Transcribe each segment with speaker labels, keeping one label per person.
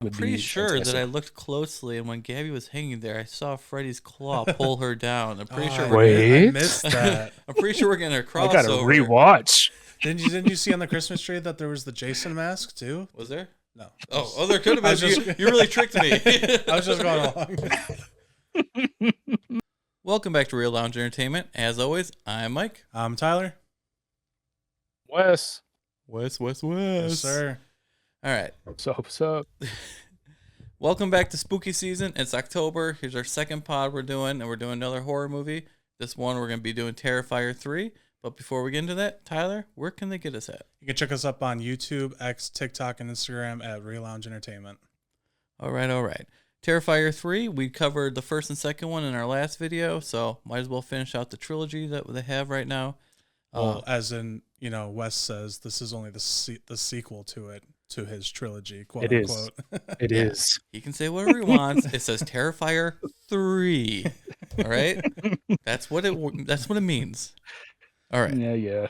Speaker 1: would
Speaker 2: Pretty
Speaker 1: be
Speaker 2: sure that
Speaker 1: fantastic.
Speaker 2: I looked closely, and when Gabby was hanging there, I saw Freddy's claw pull her down. I'm
Speaker 3: Oh,
Speaker 2: pretty sure we're getting.
Speaker 3: I
Speaker 1: Wait,
Speaker 3: missed that.
Speaker 2: I'm pretty sure we're getting a
Speaker 1: I gotta
Speaker 2: crossover.
Speaker 1: rewatch.
Speaker 3: Didn't you see on the Christmas tree that there was the Jason mask too?
Speaker 2: Was there?
Speaker 3: No.
Speaker 2: Oh, there could have
Speaker 3: I
Speaker 2: been.
Speaker 3: was just-
Speaker 2: You really tricked me.
Speaker 3: I was just going along.
Speaker 2: Welcome back to Real Lounge Entertainment. As always, I'm Mike.
Speaker 3: I'm Tyler.
Speaker 1: Wes,
Speaker 2: Wes.
Speaker 3: Yes, sir.
Speaker 2: All right.
Speaker 1: what's up? What's up?
Speaker 2: Welcome back to spooky season. It's October. Here's our second pod we're doing, and we're doing another horror movie. This one we're going to be doing Terrifier 3. But before we get into that, Tyler, where can they get us at?
Speaker 3: You can check us up on YouTube, X, TikTok, and Instagram at Real Lounge Entertainment.
Speaker 2: All right. Terrifier 3, we covered the first and second one in our last video, so might as well finish out the trilogy that they have right now.
Speaker 3: Well, as in, Wes says, this is only the sequel to his trilogy, quote
Speaker 1: It is.
Speaker 3: unquote.
Speaker 1: It
Speaker 2: Yeah.
Speaker 1: is.
Speaker 2: He can say whatever he wants. It says Terrifier 3. All right? That's what it means. All right.
Speaker 1: Yeah.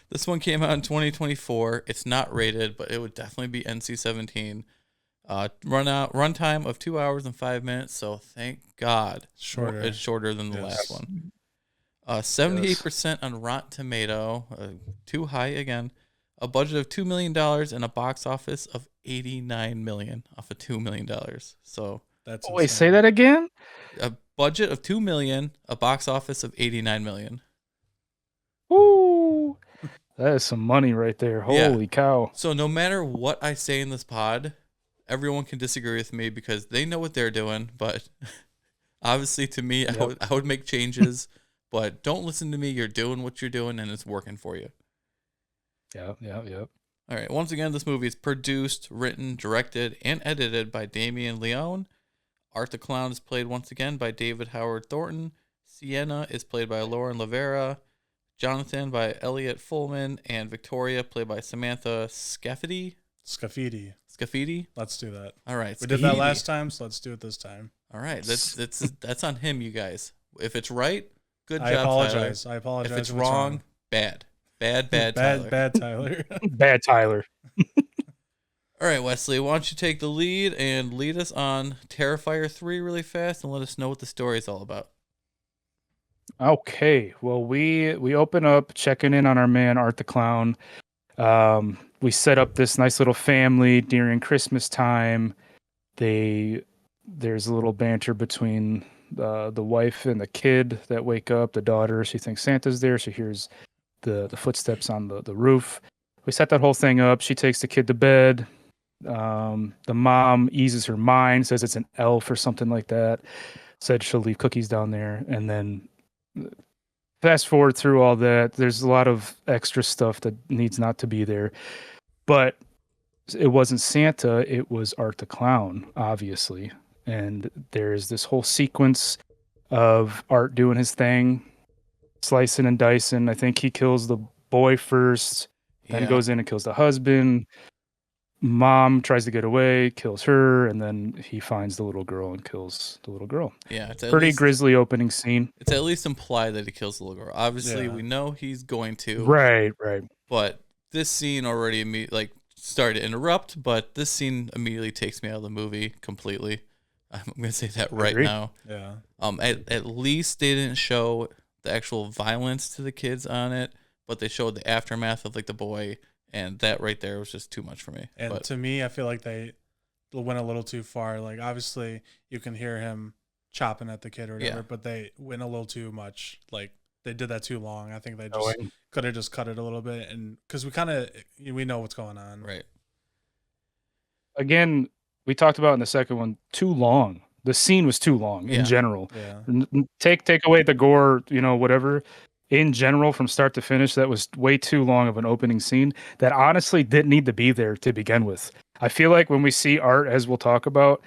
Speaker 2: This one came out in 2024. It's not rated, but it would definitely be NC-17. Runtime of 2 hours and 5 minutes. So thank God,
Speaker 3: Shorter.
Speaker 2: It's shorter than the last one. 78% on Rotten Tomato. Too high again. A budget of $2 million and a box office of $89 million off of $2 million. So
Speaker 3: That's
Speaker 1: Wait,
Speaker 3: insane.
Speaker 1: say that again?
Speaker 2: a budget of $2 million, a box office of $89 million.
Speaker 1: Woo! That is some money right there.
Speaker 2: Yeah.
Speaker 1: Holy cow.
Speaker 2: So no matter what I say in this pod, everyone can disagree with me because they know what they're doing. But obviously, to me,
Speaker 1: Yep.
Speaker 2: I would make changes. But don't listen to me. You're doing what you're doing, and it's working for you.
Speaker 1: Yeah.
Speaker 2: All right. Once again, this movie is produced, written, directed, and edited by Damien Leone. Art the Clown is played once again by David Howard Thornton. Sienna is played by Lauren Lavera. Jonathan by Elliot Fullman, and Victoria played by Samantha Scafidi.
Speaker 3: Scafidi. Let's do that.
Speaker 2: All right.
Speaker 3: We did that
Speaker 2: Scafidi.
Speaker 3: last time, so let's do it this time.
Speaker 2: All right. That's on him, you guys. If it's right, good job,
Speaker 3: I apologize.
Speaker 2: Tyler.
Speaker 3: I apologize.
Speaker 2: If it's
Speaker 3: if
Speaker 2: wrong, bad, Tyler.
Speaker 3: Bad Tyler.
Speaker 1: Bad Tyler.
Speaker 2: All right, Wesley, why don't you take the lead and lead us on Terrifier 3 really fast and let us know what the story is all about.
Speaker 1: Okay. Well, we open up checking in on our man Art the Clown. We set up this nice little family during Christmas time. There's a little banter between the wife and the kid that wake up. The daughter, she thinks Santa's there. She hears the footsteps on the roof. We set that whole thing up. She takes the kid to bed. The mom eases her mind, says it's an elf or something like that. Said she'll leave cookies down there, and then fast forward through all that, there's a lot of extra stuff that needs not to be there. But it wasn't Santa, it was Art the Clown, obviously. And there's this whole sequence of Art doing his thing, slicing and dicing. I think he kills the boy first, then
Speaker 2: Yeah.
Speaker 1: goes in and kills the husband. Mom tries to get away, kills her, and then he finds the little girl and kills the little girl.
Speaker 2: Yeah, it's
Speaker 1: Pretty grisly opening scene.
Speaker 2: It's at least implied that he kills the little girl. Obviously,
Speaker 3: Yeah.
Speaker 2: we know he's going to.
Speaker 1: Right.
Speaker 2: But this scene already started to interrupt, but this scene immediately takes me out of the movie completely. I'm going to say that right
Speaker 1: Agreed.
Speaker 2: now.
Speaker 3: Yeah.
Speaker 2: At least they didn't show the actual violence to the kids on it, but they showed the aftermath of the boy, and that right there was just too much for me.
Speaker 3: And
Speaker 2: But
Speaker 3: to me, I feel like they went a little too far. Like, obviously, you can hear him chopping at the kid or whatever,
Speaker 2: Yeah.
Speaker 3: but they went a little too much. Like, they did that too long. I think they
Speaker 1: Oh,
Speaker 3: just could have just cut it a little bit, and because we know what's going on.
Speaker 2: right.
Speaker 1: Again, we talked about in the second one, too long. The scene was too long
Speaker 2: Yeah.
Speaker 1: in general.
Speaker 3: Yeah.
Speaker 1: Take away the gore, whatever. In general, from start to finish, that was way too long of an opening scene that honestly didn't need to be there to begin with. I feel like when we see Art, as we'll talk about,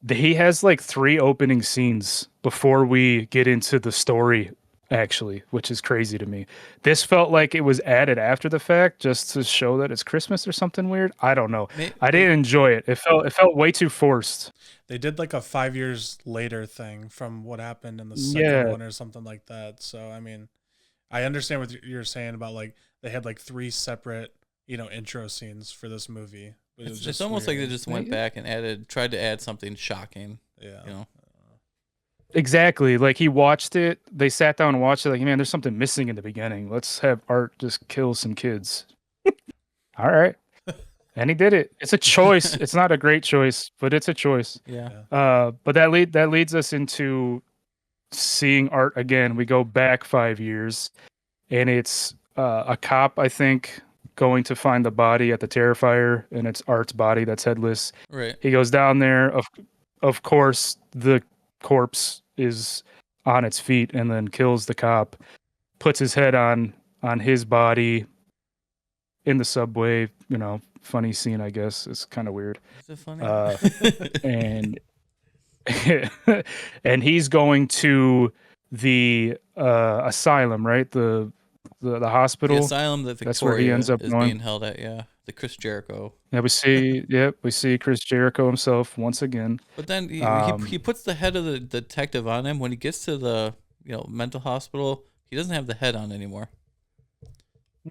Speaker 1: he has 3 opening scenes before we get into the story, actually, which is crazy to me. This felt like it was added after the fact just to show that it's Christmas or something weird. I don't know. I didn't enjoy it. It felt way too forced.
Speaker 3: They did a 5 years later thing from what happened in the second one or something like that. So, I mean, I understand what you're saying about they had 3 separate, intro scenes for this movie. But it was
Speaker 2: It's
Speaker 3: just
Speaker 2: almost like they
Speaker 3: weird.
Speaker 2: just went back and tried to add something shocking.
Speaker 3: Yeah.
Speaker 2: You know,
Speaker 1: Exactly. Like he watched it. They sat down and watched it. Like, man, there's something missing in the beginning. Let's have Art just kill some kids. All right. And he did it. It's a choice. It's not a great choice, but it's a choice.
Speaker 2: yeah.
Speaker 1: But that leads us into seeing Art again. We go back 5 years, and it's a cop, I think, going to find the body at the Terrifier, and it's Art's body that's headless.
Speaker 2: Right.
Speaker 1: He goes down there. Of course, the corpse is on its feet, and then kills the cop. Puts his head on his body in the subway. You know, funny scene, I guess. It's kind of weird.
Speaker 2: Is it funny?
Speaker 1: And and he's going to the asylum, right? The
Speaker 2: The
Speaker 1: hospital.
Speaker 2: asylum that
Speaker 1: That's where he
Speaker 2: Victoria
Speaker 1: ends up
Speaker 2: is
Speaker 1: going.
Speaker 2: being held at. Yeah, the Chris Jericho.
Speaker 1: Yeah, we see Chris Jericho himself once again.
Speaker 2: But then
Speaker 1: Um,
Speaker 2: he puts the head of the detective on him when he gets to the mental hospital. He doesn't have the head on anymore.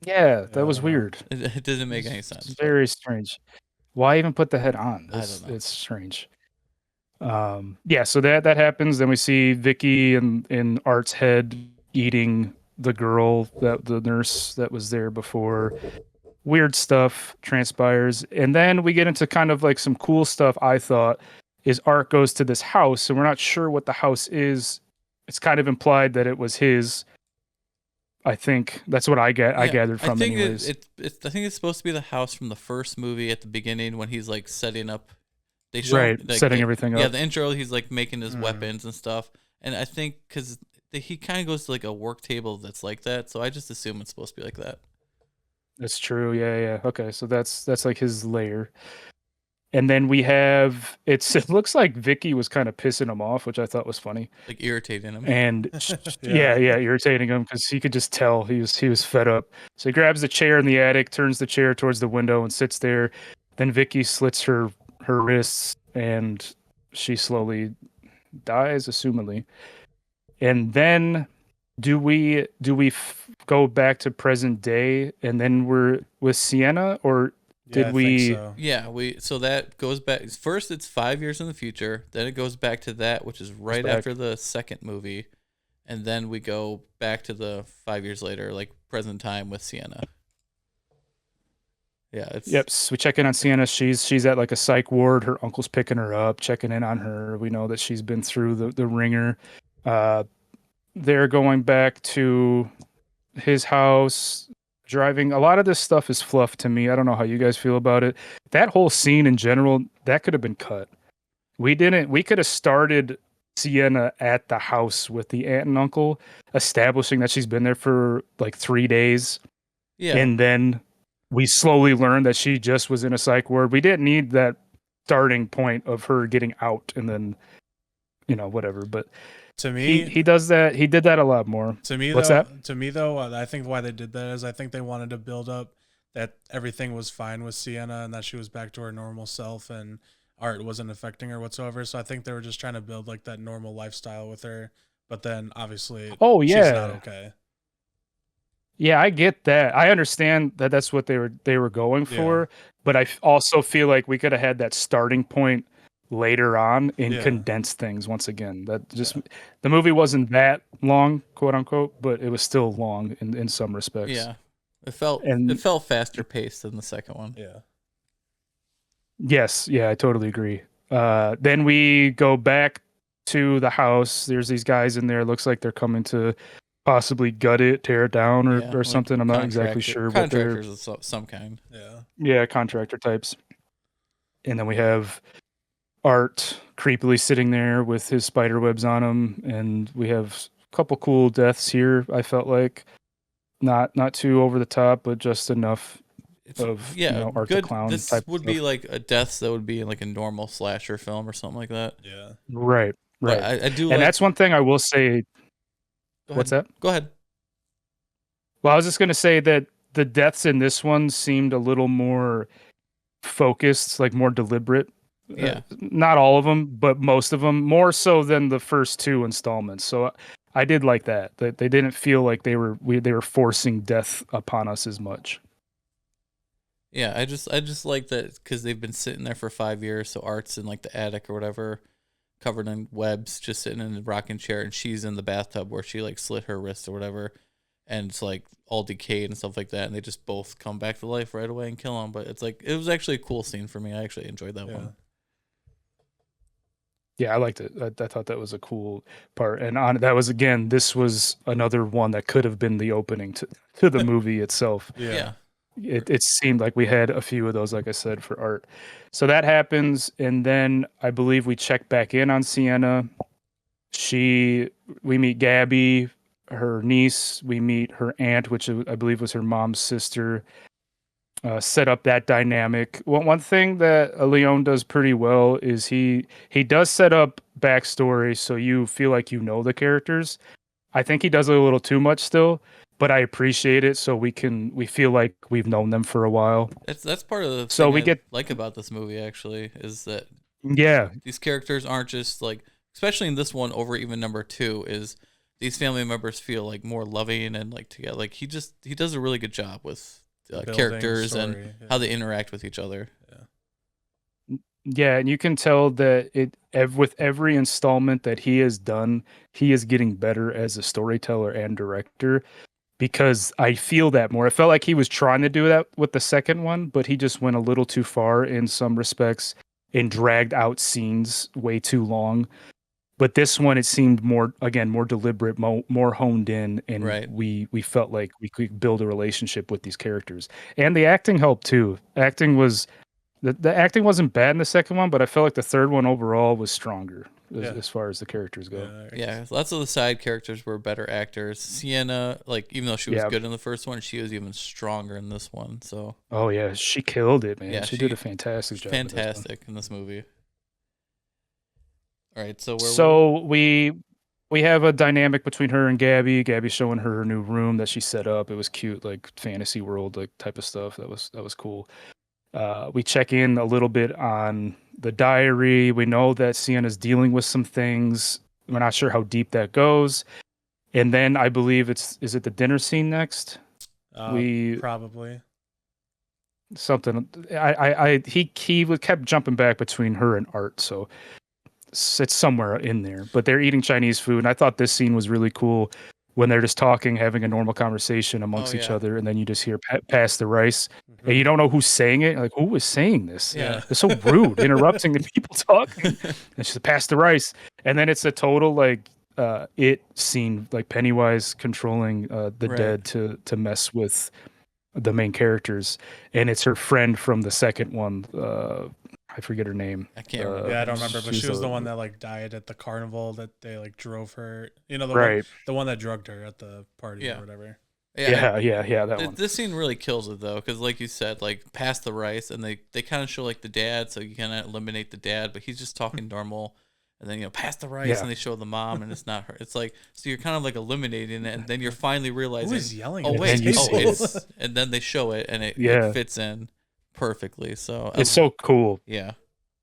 Speaker 1: Yeah, that was
Speaker 3: I don't know.
Speaker 1: weird.
Speaker 2: It doesn't make any
Speaker 1: It's
Speaker 2: sense.
Speaker 1: very strange. Why even put the head on?
Speaker 2: I don't know.
Speaker 1: It's strange. Yeah, so that happens. Then we see Vicky in Art's head eating the girl, that the nurse that was there before. Weird stuff transpires, and then we get into kind of like some cool stuff. I thought is Art goes to this house, and we're not sure what the house is. It's kind of implied that it was his. I think that's what I gathered from, anyways.
Speaker 2: I think it's supposed to be the house from the first movie at the beginning when he's like setting up. They show
Speaker 1: Right,
Speaker 2: like,
Speaker 1: setting everything up.
Speaker 2: Yeah, the intro. He's like making his
Speaker 3: Mhm.
Speaker 2: weapons and stuff, and I think because he kind of goes to like a work table that's like that, so I just assume it's supposed to be like that.
Speaker 1: That's true. Yeah. Okay, so that's like his lair. And then we have it looks like Vicky was kind of pissing him off, which I thought was funny.
Speaker 2: Like irritating him.
Speaker 1: And
Speaker 3: Yeah.
Speaker 1: irritating him because he could just tell he was fed up. So he grabs the chair in the attic, turns the chair towards the window, and sits there. Then Vicky slits her wrists, and she slowly dies, assumedly. And then do we go back to present day, and then we're with Sienna, or did
Speaker 3: I
Speaker 1: we?
Speaker 3: think so.
Speaker 2: Yeah, so that goes back. First, it's 5 years in the future. Then it goes back to that, which is right
Speaker 1: back.
Speaker 2: after the second movie, and then we go back to the 5 years later, like present time with Sienna. Yeah, it's
Speaker 1: Yep, so we check in on Sienna. She's at like a psych ward. Her uncle's picking her up, checking in on her. We know that she's been through the ringer. They're going back to his house, driving. A lot of this stuff is fluff to me. I don't know how you guys feel about it. That whole scene in general, that could have been cut. We didn't. We could have started Sienna at the house with the aunt and uncle, establishing that she's been there for like 3 days.
Speaker 2: yeah.
Speaker 1: And then we slowly learned that she just was in a psych ward. We didn't need that starting point of her getting out and then, whatever. But
Speaker 3: To me,
Speaker 1: he does that. He did that a lot more.
Speaker 3: To me,
Speaker 1: What's
Speaker 3: though,
Speaker 1: that?
Speaker 3: I think why they did that is I think they wanted to build up that everything was fine with Sienna and that she was back to her normal self and Art wasn't affecting her whatsoever. So I think they were just trying to build like that normal lifestyle with her. But then obviously,
Speaker 1: Oh
Speaker 3: she's
Speaker 1: yeah,
Speaker 3: not okay.
Speaker 1: yeah. I get that. I understand that that's what they were going for. But I also feel like we could have had that starting point later on and
Speaker 3: Yeah.
Speaker 1: condense things once again. That just the movie wasn't that long, quote unquote, but it was still long in some respects.
Speaker 2: Yeah, it felt faster paced than the second one.
Speaker 3: Yeah.
Speaker 1: Yes, yeah, I totally agree. Then we go back to the house. There's these guys in there. Looks like they're coming to possibly gut it, tear it down, or
Speaker 2: Like
Speaker 1: something. I'm not exactly sure what they're.
Speaker 2: Contractors of some kind.
Speaker 3: Yeah.
Speaker 1: Yeah, contractor types. And then we have Art creepily sitting there with his spider webs on him, and we have a couple cool deaths here. I felt like not too over the top, but just enough of Art the Clown.
Speaker 2: This
Speaker 1: type
Speaker 2: would
Speaker 1: stuff.
Speaker 2: be like a death that would be in like a normal slasher film or something like that.
Speaker 3: Yeah.
Speaker 1: Right.
Speaker 2: But I do,
Speaker 1: and that's one thing I will say. What's that?
Speaker 2: Go ahead.
Speaker 1: Well, I was just going to say that the deaths in this one seemed a little more focused, like more deliberate.
Speaker 2: Yeah.
Speaker 1: Not all of them, but most of them, more so than the first two installments. So I did like that they didn't feel like they were forcing death upon us as much.
Speaker 2: Yeah, I just like that because they've been sitting there for 5 years. So Art's in like the attic or whatever, covered in webs, just sitting in the rocking chair, and she's in the bathtub where she like slit her wrist or whatever, and it's like all decayed and stuff like that. And they just both come back to life right away and kill him. But it's like it was actually a cool scene for me. I actually enjoyed that
Speaker 3: Yeah.
Speaker 2: one.
Speaker 1: Yeah, I liked it. I thought that was a cool part, and that was again. This was another one that could have been the opening to the movie itself.
Speaker 3: Yeah.
Speaker 1: It seemed like we had a few of those, like I said, for Art. So that happens, and then I believe we check back in on Sienna. We meet Gabby, her niece. We meet her aunt, which I believe was her mom's sister. Set up that dynamic. One thing that Leon does pretty well is he does set up backstory, so you feel like you know the characters. I think he does it a little too much still, but I appreciate it, so we feel like we've known them for a while.
Speaker 2: That's part of the
Speaker 1: So
Speaker 2: thing
Speaker 1: we
Speaker 2: I
Speaker 1: get
Speaker 2: like about this movie actually is that
Speaker 1: yeah,
Speaker 2: these characters aren't just like, especially in this one over even number two, is these family members feel like more loving and like together. Like he does a really good job with
Speaker 3: Building
Speaker 2: characters and
Speaker 3: story,
Speaker 2: how they interact with each other.
Speaker 1: yeah, and you can tell that with every installment that he has done, he is getting better as a storyteller and director. Because I feel that more. I felt like he was trying to do that with the second one, but he just went a little too far in some respects and dragged out scenes way too long. But this one, it seemed more, again, more deliberate, more honed in, and
Speaker 2: Right.
Speaker 1: we felt like we could build a relationship with these characters. And the acting helped too. The acting wasn't bad in the second one, but I felt like the third one overall was stronger as far as the characters go.
Speaker 2: Yeah, lots of the side characters were better actors. Sienna, like even though she was
Speaker 1: Yeah.
Speaker 2: good in the first one, she was even stronger in this one. So
Speaker 1: Oh yeah, she killed it, man.
Speaker 2: Yeah,
Speaker 1: she did a fantastic job.
Speaker 2: fantastic in this movie. All right, so where were
Speaker 1: So we have a dynamic between her and Gabby. Gabby showing her new room that she set up. It was cute, like fantasy world like type of stuff. That was cool. We check in a little bit on the diary. We know that Sienna's dealing with some things. We're not sure how deep that goes. And then I believe is it the dinner scene next?
Speaker 3: Probably
Speaker 1: Something. He kept jumping back between her and Art, so it's somewhere in there. But they're eating Chinese food, and I thought this scene was really cool when they're just talking, having a normal conversation amongst each other, and then you just hear pass the rice, and you don't know who's saying it. Like, who is saying this?
Speaker 2: Yeah.
Speaker 1: It's so rude, interrupting the people talking. And she's pass the rice, and then it's a total like it scene, like Pennywise controlling the
Speaker 2: Right.
Speaker 1: dead to mess with the main characters, and it's her friend from the second one. I forget her name.
Speaker 2: I can't remember.
Speaker 3: I don't remember, but
Speaker 1: she's
Speaker 3: she was the
Speaker 1: a-
Speaker 3: one that like died at the carnival that they like drove her. You know,
Speaker 1: Right.
Speaker 3: the one that drugged her at the party
Speaker 2: Yeah.
Speaker 3: or whatever.
Speaker 1: Yeah, that one.
Speaker 2: This scene really kills it though, because like you said, like pass the rice, and they kind of show like the dad, so you kind of eliminate the dad, but he's just talking normal, and then pass the rice,
Speaker 1: Yeah.
Speaker 2: and they show the mom, and it's not her. It's like so you're kind of like eliminating it, and then you're finally realizing,
Speaker 3: Who is yelling?
Speaker 2: oh
Speaker 3: at
Speaker 2: wait,
Speaker 3: this
Speaker 1: you
Speaker 3: table?
Speaker 2: it's, and then they show it, and it
Speaker 1: Yeah.
Speaker 2: fits in perfectly. So
Speaker 1: It's so cool.
Speaker 2: yeah,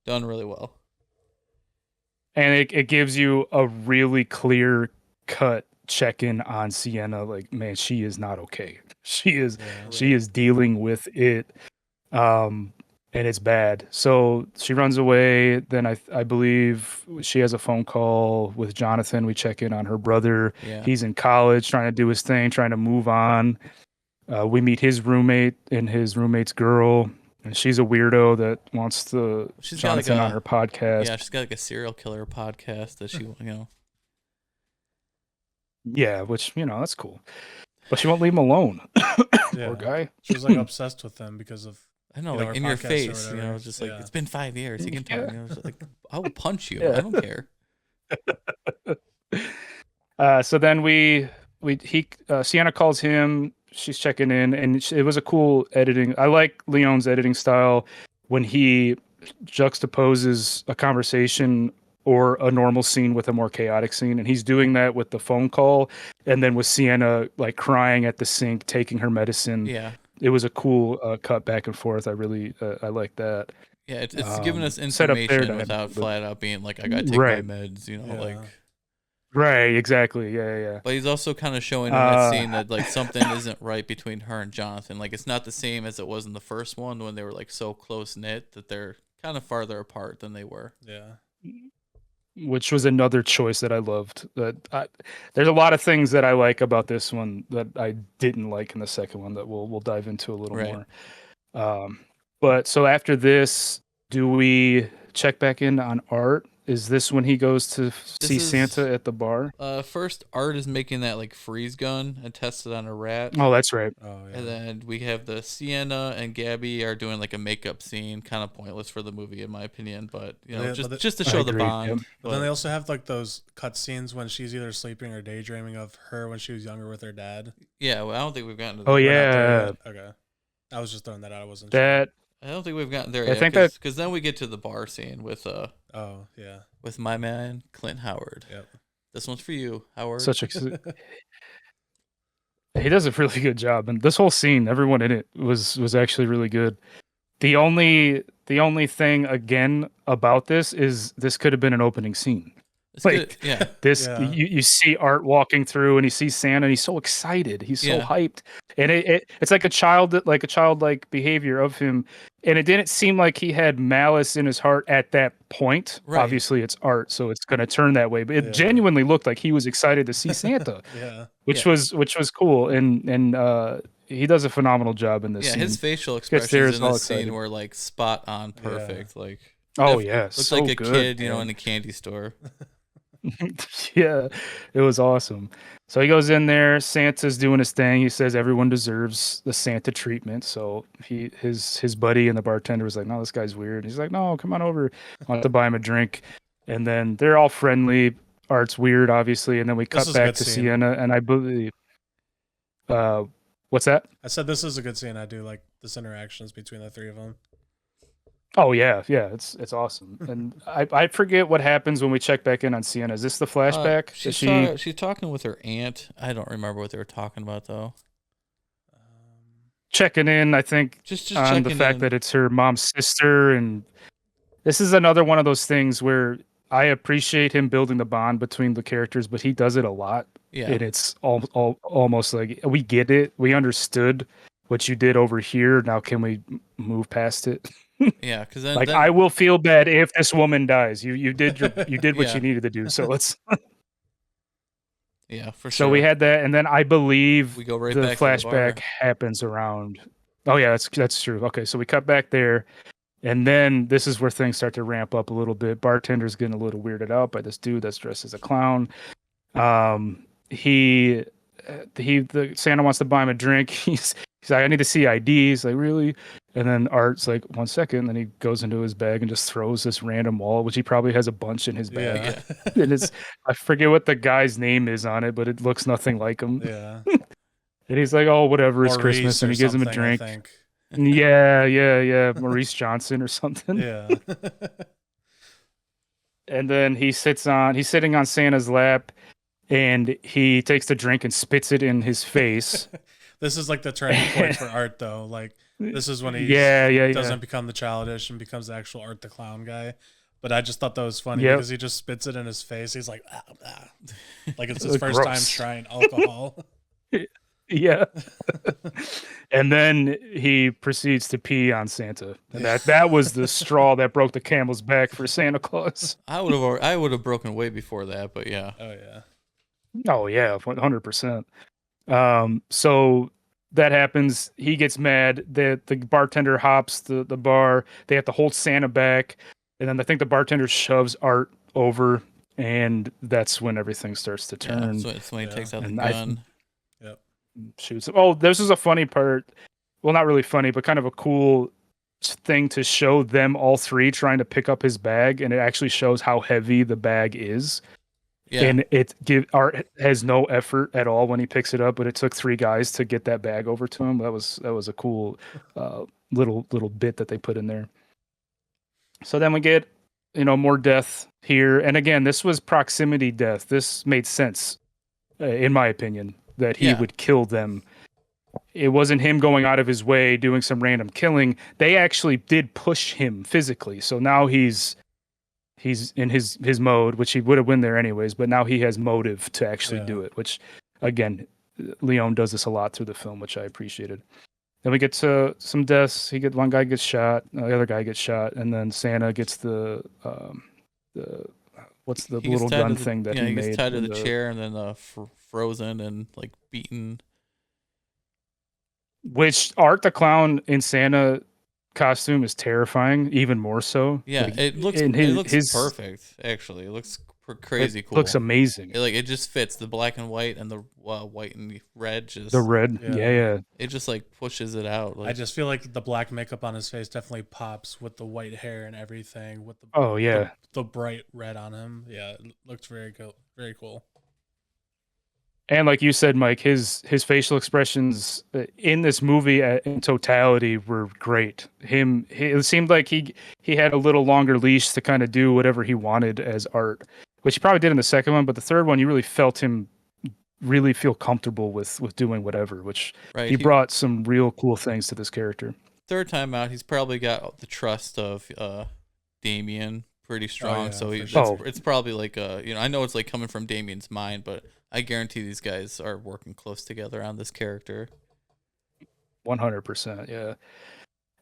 Speaker 2: done really well.
Speaker 1: And it gives you a really clear cut check in on Sienna. Like, man, she is not okay. She is dealing with it. And it's bad. So she runs away. Then I believe she has a phone call with Jonathan. We check in on her brother.
Speaker 2: Yeah.
Speaker 1: He's in college, trying to do his thing, trying to move on. We meet his roommate and his roommate's girl, and she's a weirdo that wants the
Speaker 2: She's got like
Speaker 1: Jonathan on her podcast.
Speaker 2: Yeah, she's got like a serial killer podcast that she
Speaker 1: Yeah, which that's cool, but she won't leave him alone. Poor guy.
Speaker 3: She was like obsessed with them because of
Speaker 2: I know,
Speaker 3: her
Speaker 2: like in your
Speaker 3: podcast or
Speaker 2: face,
Speaker 3: whatever.
Speaker 2: just like
Speaker 3: Yeah.
Speaker 2: it's been 5 years. You can talk.
Speaker 1: Yeah.
Speaker 2: It's like I will punch you.
Speaker 1: Yeah.
Speaker 2: I don't care.
Speaker 1: So then Sienna calls him. She's checking in, and it was a cool editing. I like Leon's editing style when he juxtaposes a conversation or a normal scene with a more chaotic scene, and he's doing that with the phone call, and then with Sienna like crying at the sink, taking her medicine.
Speaker 2: Yeah.
Speaker 1: It was a cool cut back and forth. I really I like that.
Speaker 2: Yeah, it's giving us
Speaker 1: set up their
Speaker 2: information
Speaker 1: dynamic,
Speaker 2: without
Speaker 1: but-
Speaker 2: flat out being like, I gotta take
Speaker 1: Right.
Speaker 2: my meds,
Speaker 3: Yeah.
Speaker 2: like
Speaker 1: Right, exactly. Yeah.
Speaker 2: But he's also kind of showing in that scene that like something isn't right between her and Jonathan. Like it's not the same as it was in the first one when they were like so close knit that they're kind of farther apart than they were.
Speaker 3: Yeah.
Speaker 1: Which was another choice that I loved. There's a lot of things that I like about this one that I didn't like in the second one that we'll dive into a little
Speaker 2: Right.
Speaker 1: more. But so after this, do we check back in on Art? Is this when he goes to see Santa at the bar?
Speaker 2: First, Art is making that like freeze gun and test it on a rat.
Speaker 1: Oh, that's right.
Speaker 3: Oh yeah.
Speaker 2: And then we have the Sienna and Gabby are doing like a makeup scene, kind of pointless for the movie in my opinion, but you know, just to
Speaker 1: I
Speaker 2: show the
Speaker 1: agree,
Speaker 2: bond.
Speaker 1: yep.
Speaker 3: But then they also have like those cut scenes when she's either sleeping or daydreaming of her when she was younger with her dad.
Speaker 2: Yeah, well, I don't think we've gotten to.
Speaker 1: Oh
Speaker 3: We're not there
Speaker 1: yeah,
Speaker 3: yet? Okay. I was just throwing that out. I wasn't
Speaker 1: that
Speaker 2: I don't think we've gotten there
Speaker 1: I
Speaker 2: yet.
Speaker 1: think that-
Speaker 2: Because then we get to the bar scene with
Speaker 3: sure. Oh yeah.
Speaker 2: with my man Clint Howard.
Speaker 3: Yep.
Speaker 2: This one's for you, Howard.
Speaker 1: such a he does a really good job, and this whole scene, everyone in it was actually really good. The only thing again about this is this could have been an opening scene.
Speaker 2: It's
Speaker 1: Like,
Speaker 2: good. Yeah.
Speaker 1: This
Speaker 3: Yeah.
Speaker 1: you see Art walking through and he sees Santa and he's so excited. He's so
Speaker 2: Yeah.
Speaker 1: hyped. And it's like a childlike behavior of him. And it didn't seem like he had malice in his heart at that point.
Speaker 2: Right.
Speaker 1: Obviously it's Art, so it's gonna turn that way. But it
Speaker 3: Yeah.
Speaker 1: genuinely looked like he was excited to see Santa.
Speaker 3: Yeah.
Speaker 1: Which was cool. And he does a phenomenal job in this
Speaker 2: Yeah,
Speaker 1: scene.
Speaker 2: his facial
Speaker 1: there,
Speaker 2: expressions
Speaker 1: is
Speaker 2: in
Speaker 1: all
Speaker 2: this scene
Speaker 1: excited.
Speaker 2: were like spot on perfect. Like
Speaker 1: Oh
Speaker 2: def-
Speaker 1: yeah,
Speaker 2: looks
Speaker 1: so
Speaker 2: like a
Speaker 1: good,
Speaker 2: kid, you know,
Speaker 1: man.
Speaker 2: in a candy store.
Speaker 1: Yeah, it was awesome. So he goes in there. Santa's doing his thing. He says everyone deserves the Santa treatment. So his buddy and the bartender was like, "No, this guy's weird." He's like, "No, come on over." I want to buy him a drink, and then they're all friendly. Art's weird, obviously, and then we
Speaker 3: This
Speaker 1: cut
Speaker 3: is a
Speaker 1: back
Speaker 3: good
Speaker 1: to
Speaker 3: scene.
Speaker 1: Sienna, and I believe, what's that?
Speaker 3: I said this is a good scene. I do like this interactions between the three of them.
Speaker 1: Oh yeah, it's awesome. And I forget what happens when we check back in on Sienna. Is this the flashback? That
Speaker 2: She's talking with her aunt. I don't remember what they were talking about though.
Speaker 1: checking in, I think,
Speaker 2: Just
Speaker 1: on the
Speaker 2: checking
Speaker 1: fact
Speaker 2: in.
Speaker 1: that it's her mom's sister, and this is another one of those things where I appreciate him building the bond between the characters, but he does it a lot.
Speaker 2: Yeah.
Speaker 1: And it's almost like we get it, we understood what you did over here. Now can we move past it?
Speaker 2: Yeah, because then
Speaker 1: Like I will feel bad if this woman dies. You did what
Speaker 2: Yeah.
Speaker 1: you needed to do. So let's.
Speaker 2: yeah, for sure.
Speaker 1: So we had that, and then I believe
Speaker 2: We go right
Speaker 1: the
Speaker 2: back to the
Speaker 1: flashback
Speaker 2: bar.
Speaker 1: happens around. Oh yeah, that's true. Okay, so we cut back there, and then this is where things start to ramp up a little bit. Bartender's getting a little weirded out by this dude that's dressed as a clown. The Santa wants to buy him a drink. He's like, I need to see ID. He's like, really? And then Art's like, 1 second. And then he goes into his bag and just throws this random wallet, which he probably has a bunch in his bag.
Speaker 3: Yeah.
Speaker 1: And it's, I forget what the guy's name is on it, but it looks nothing like him.
Speaker 3: Yeah.
Speaker 1: And he's like, oh, whatever, it's
Speaker 3: Maurice
Speaker 1: Christmas. And
Speaker 3: or
Speaker 1: he gives him a
Speaker 3: something, I
Speaker 1: drink.
Speaker 3: think.
Speaker 1: Yeah. Maurice Johnson or something.
Speaker 3: Yeah.
Speaker 1: And then he's sitting on Santa's lap, and he takes the drink and spits it in his face.
Speaker 3: This is like the turning point for Art, though. Like, this is when he doesn't become the childish and becomes the actual Art the Clown guy. But I just thought that was funny because he just spits it in his face. He's like, like it's his first time trying alcohol.
Speaker 1: Yeah. And then he proceeds to pee on Santa. And that was the straw that broke the camel's back for Santa Claus.
Speaker 2: I would have broken way before that, but yeah.
Speaker 3: Oh yeah.
Speaker 1: Oh yeah, 100%. So that happens. He gets mad. The bartender hops the bar. They have to hold Santa back, and then I think the bartender shoves Art over, and that's when everything starts to turn.
Speaker 2: So it's when he takes out the
Speaker 1: And
Speaker 2: gun.
Speaker 1: Shoots. Oh, this is a funny part. Well, not really funny, but kind of a cool thing to show them all three trying to pick up his bag, and it actually shows how heavy the bag is.
Speaker 2: Yeah.
Speaker 1: And Art has no effort at all when he picks it up, but it took three guys to get that bag over to him. That was a cool little bit that they put in there. So then we get more death here, and again, this was proximity death. This made sense, in my opinion, that he would kill them. It wasn't him going out of his way doing some random killing. They actually did push him physically, so now he's he's in his mode, which he would have won there anyways, but now he has motive to actually
Speaker 3: Yeah.
Speaker 1: do it, which again, Leone does this a lot through the film, which I appreciated. Then we get to some deaths. One guy gets shot, the other guy gets shot, and then Santa gets the what's the
Speaker 2: He gets
Speaker 1: little
Speaker 2: tied to
Speaker 1: gun
Speaker 2: the
Speaker 1: thing that he
Speaker 2: he gets
Speaker 1: made?
Speaker 2: tied to
Speaker 1: in
Speaker 2: the chair and then frozen and like beaten.
Speaker 1: Which Art the Clown in Santa costume is terrifying, even more so.
Speaker 2: Yeah,
Speaker 1: Like,
Speaker 2: it looks
Speaker 1: in his
Speaker 2: perfect. Actually, it looks crazy
Speaker 1: it
Speaker 2: cool.
Speaker 1: looks amazing.
Speaker 2: It just fits the black and white and the white and red.
Speaker 1: The red, yeah.
Speaker 2: It just like pushes it out. Like,
Speaker 3: I just feel like the black makeup on his face definitely pops with the white hair and everything. With the
Speaker 1: Oh yeah,
Speaker 3: the bright red on him. Yeah, it looked very cool. Very cool.
Speaker 1: and like you said, Mike, his facial expressions in this movie in totality were great. It seemed like he had a little longer leash to kind of do whatever he wanted as Art, which he probably did in the second one. But the third one, you really felt him really feel comfortable with doing whatever, which
Speaker 2: right,
Speaker 1: he brought some real cool things to this character.
Speaker 2: Third time out, he's probably got the trust of Damien pretty strong. So it's probably like I know it's like coming from Damien's mind, but I guarantee these guys are working close together on this character.
Speaker 1: 100%, yeah.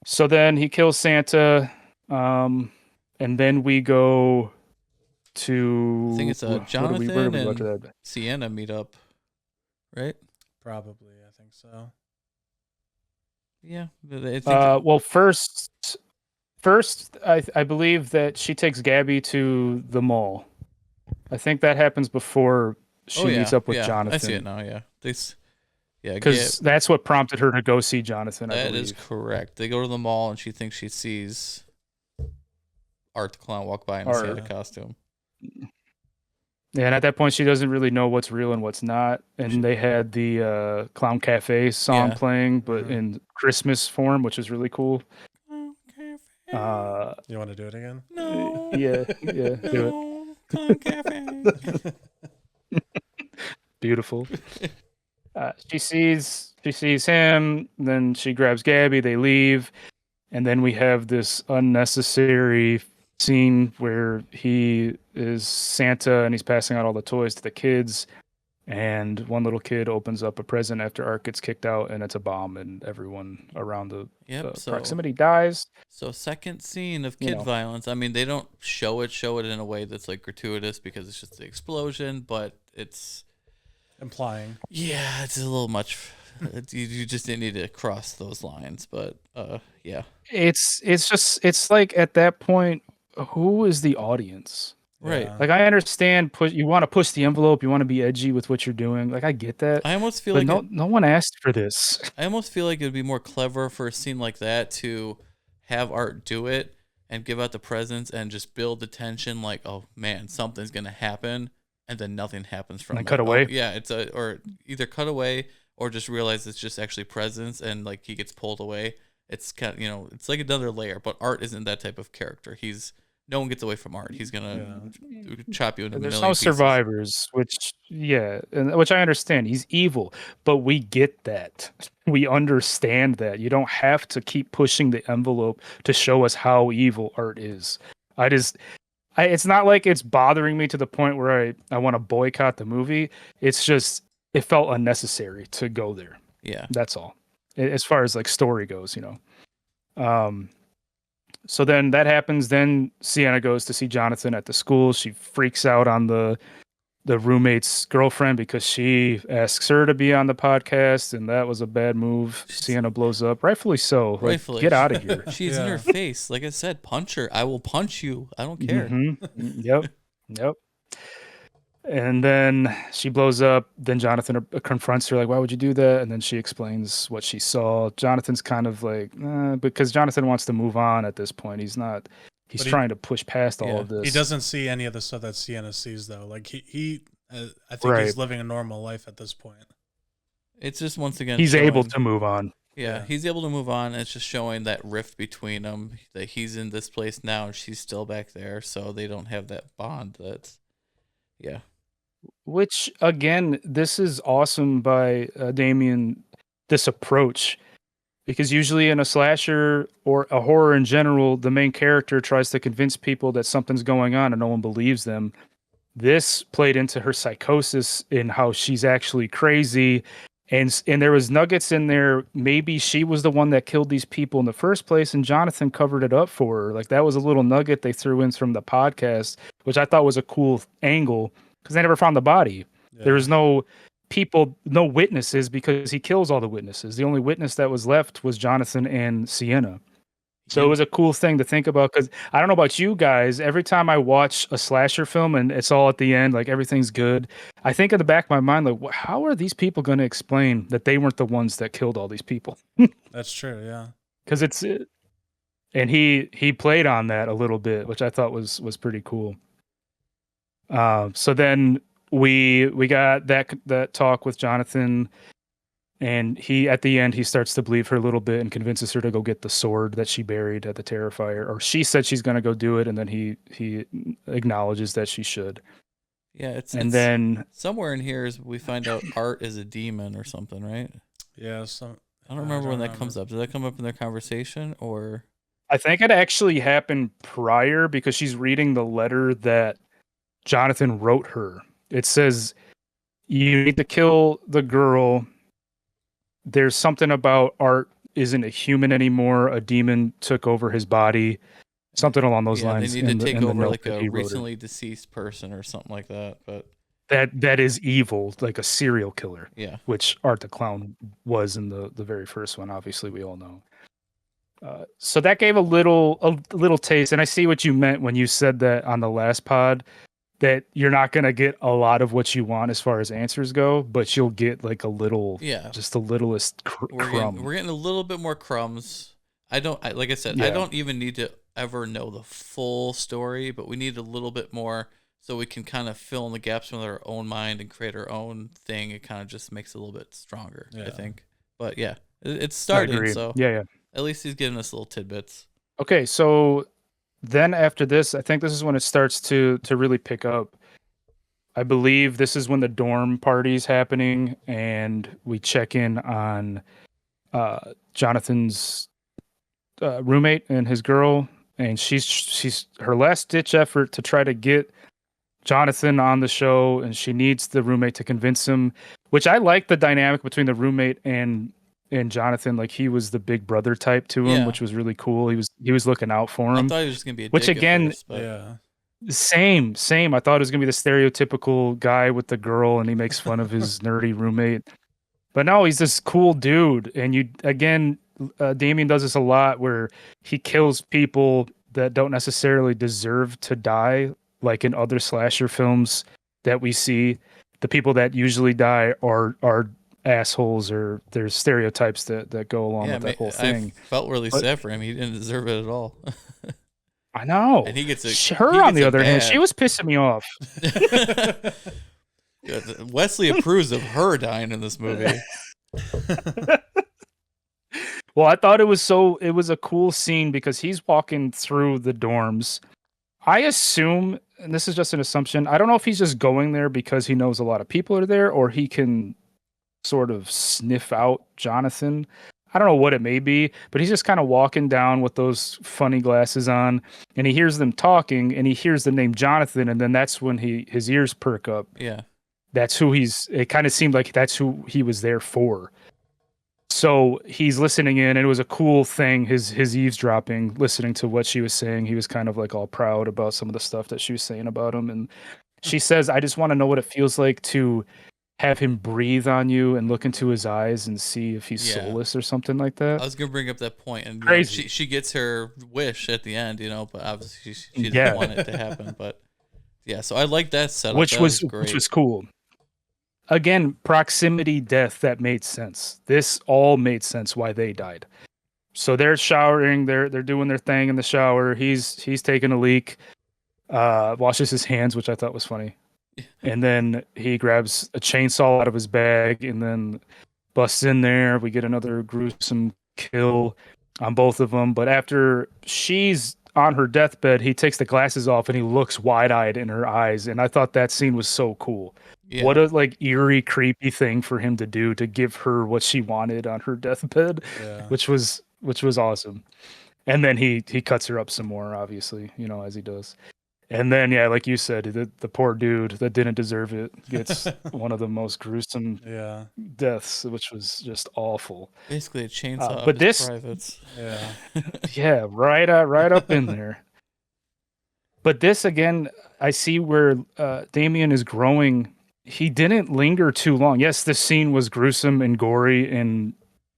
Speaker 1: So then he kills Santa, and then we go to.
Speaker 2: I think it's Jonathan and Sienna meet up, right?
Speaker 3: Probably, I think so.
Speaker 2: Yeah.
Speaker 1: Well, first, I believe that she takes Gabby to the mall. I think that happens before she meets up with Jonathan.
Speaker 2: I see it now. Yeah,
Speaker 1: because that's what prompted her to go see Jonathan.
Speaker 2: That is correct. They go to the mall and she thinks she sees Art the Clown walk by in a Santa costume.
Speaker 1: Yeah, and at that point, she doesn't really know what's real and what's not. And they had the Clown Cafe song playing, but in Christmas form, which is really cool.
Speaker 3: You want to do it again?
Speaker 2: No.
Speaker 1: Yeah, do it.
Speaker 2: Clown Cafe.
Speaker 1: Beautiful. She sees him, then she grabs Gabby, they leave, and then we have this unnecessary scene where he is Santa and he's passing out all the toys to the kids, and one little kid opens up a present after Art gets kicked out, and it's a bomb, and everyone around the proximity dies.
Speaker 2: So second scene of kid violence. I mean, they don't show it in a way that's like gratuitous because it's just the explosion, but it's
Speaker 3: implying.
Speaker 2: Yeah, it's a little much. You just didn't need to cross those lines, but yeah.
Speaker 1: It's like at that point, who is the audience?
Speaker 2: Right.
Speaker 1: Like, I understand you want to push the envelope, you want to be edgy with what you're doing. Like, I get that.
Speaker 2: I almost feel like
Speaker 1: no one asked for this.
Speaker 2: I almost feel like it would be more clever for a scene like that to have Art do it and give out the presents and just build the tension like, oh man, something's going to happen, and then nothing happens from it.
Speaker 1: Cut away.
Speaker 2: Yeah, or either cut away or just realize it's just actually presents and like he gets pulled away. It's kind of, it's like another layer, but Art isn't that type of character. No one gets away from Art. He's gonna chop you into a million pieces.
Speaker 1: There's no survivors, which I understand. He's evil, but we get that. We understand that. You don't have to keep pushing the envelope to show us how evil Art is. It's not like it's bothering me to the point where I want to boycott the movie. It's just it felt unnecessary to go there.
Speaker 2: Yeah,
Speaker 1: that's all. As far as like story goes, So then that happens. Then Sienna goes to see Jonathan at the school. She freaks out on the roommate's girlfriend because she asks her to be on the podcast, and that was a bad move. Sienna blows up, rightfully so.
Speaker 2: Rightfully,
Speaker 1: get out of here.
Speaker 2: She's in her face. Like I said, punch her. I will punch you. I don't care.
Speaker 1: Mm-hmm. Yep. And then she blows up. Then Jonathan confronts her, like, why would you do that? And then she explains what she saw. Jonathan's kind of like, because Jonathan wants to move on at this point. He's trying to push past all of this.
Speaker 3: He doesn't see any of the stuff that Sienna sees, though. Like, I think he's living a normal life at this point.
Speaker 2: It's just, once again,
Speaker 1: he's able to move on.
Speaker 2: Yeah, he's able to move on. It's just showing that rift between them, that he's in this place now and she's still back there, so they don't have that bond.
Speaker 1: Which, again, this is awesome by Damien, this approach. Because usually in a slasher or a horror in general, the main character tries to convince people that something's going on and no one believes them. This played into her psychosis in how she's actually crazy. And there was nuggets in there. Maybe she was the one that killed these people in the first place, and Jonathan covered it up for her. Like that was a little nugget they threw in from the podcast, which I thought was a cool angle because they never found the body. There was no people, no witnesses because he kills all the witnesses. The only witness that was left was Jonathan and Sienna. So it was a cool thing to think about because I don't know about you guys. Every time I watch a slasher film and it's all at the end, like everything's good, I think in the back of my mind, like, how are these people going to explain that they weren't the ones that killed all these people?
Speaker 3: That's true. Yeah.
Speaker 1: Because and he played on that a little bit, which I thought was pretty cool. So then we got that talk with Jonathan. And he, at the end, he starts to believe her a little bit and convinces her to go get the sword that she buried at the Terrifier. Or she said she's going to go do it, and then he acknowledges that she should.
Speaker 2: Yeah,
Speaker 1: then
Speaker 2: somewhere in here we find out Art is a demon or something, right?
Speaker 3: Yeah.
Speaker 2: I don't remember when that comes up. Does that come up in their conversation or?
Speaker 1: I think it actually happened prior because she's reading the letter that Jonathan wrote her. It says, "You need to kill the girl. There's something about Art isn't a human anymore. A demon took over his body." Something along those lines.
Speaker 2: They need to take over like a recently deceased person or something like that. But
Speaker 1: that is evil, like a serial killer.
Speaker 2: Yeah.
Speaker 1: Which Art the Clown was in the very first one. Obviously, we all know. So that gave a little taste, and I see what you meant when you said that on the last pod. That you're not going to get a lot of what you want as far as answers go, but you'll get like a little, just the littlest crumb.
Speaker 2: We're getting a little bit more crumbs. Like I said, I don't even need to ever know the full story, but we need a little bit more so we can kind of fill in the gaps with our own mind and create our own thing. It kind of just makes it a little bit stronger, I think. But yeah, it's starting. So
Speaker 1: yeah.
Speaker 2: At least he's giving us little tidbits.
Speaker 1: Okay, so then after this, I think this is when it starts to really pick up. I believe this is when the dorm party's happening, and we check in on Jonathan's roommate and his girl, and she's her last ditch effort to try to get Jonathan on the show, and she needs the roommate to convince him. Which I like the dynamic between the roommate and Jonathan. Like he was the big brother type to him, which was really cool. He was looking out for him.
Speaker 2: I thought he was just gonna be a
Speaker 1: which
Speaker 2: dick
Speaker 1: again,
Speaker 2: at first, but...
Speaker 1: Same. I thought it was gonna be the stereotypical guy with the girl, and he makes fun of his nerdy roommate. But no, he's this cool dude. And Damien does this a lot, where he kills people that don't necessarily deserve to die, like in other slasher films that we see. The people that usually die are assholes, or there's stereotypes that go along with that whole thing.
Speaker 2: I felt really sad for him. He didn't deserve it at all.
Speaker 1: I know.
Speaker 2: And he gets
Speaker 1: on the other hand, she was pissing me off.
Speaker 2: Wesley approves of her dying in this movie.
Speaker 1: Well, I thought it was a cool scene because he's walking through the dorms. I assume, and this is just an assumption, I don't know if he's just going there because he knows a lot of people are there, or he can sort of sniff out Jonathan. I don't know what it may be, but he's just kind of walking down with those funny glasses on, and he hears them talking, and he hears the name Jonathan, and then that's when his ears perk up.
Speaker 2: Yeah.
Speaker 1: That's who it kind of seemed like that's who he was there for. So he's listening in, and it was a cool thing, his eavesdropping, listening to what she was saying. He was kind of like all proud about some of the stuff that she was saying about him. And she says, "I just want to know what it feels like to have him breathe on you and look into his eyes and see if he's soulless," or something like that.
Speaker 2: I was gonna bring up that point, and
Speaker 1: crazy.
Speaker 2: She gets her wish at the end, but obviously she didn't want it to happen. But yeah, so I like that setup,
Speaker 1: which was cool. Again, proximity death, that made sense. This all made sense why they died. So they're showering, they're doing their thing in the shower. He's taking a leak, washes his hands, which I thought was funny. And then he grabs a chainsaw out of his bag and then busts in there. We get another gruesome kill on both of them. But after she's on her deathbed, he takes the glasses off and he looks wide-eyed in her eyes, and I thought that scene was so cool.
Speaker 2: Yeah.
Speaker 1: What a like eerie, creepy thing for him to do to give her what she wanted on her deathbed,
Speaker 3: Yeah.
Speaker 1: which was awesome. And then he cuts her up some more, obviously, as he does. And then, yeah, like you said, the poor dude that didn't deserve it gets one of the most gruesome
Speaker 3: Yeah.
Speaker 1: deaths, which was just awful.
Speaker 2: Basically a chainsaw
Speaker 1: but
Speaker 2: of his
Speaker 1: this-
Speaker 2: privates.
Speaker 3: Yeah.
Speaker 1: Yeah, right up in there. But this again, I see where Damien is growing. He didn't linger too long. Yes, this scene was gruesome and gory, and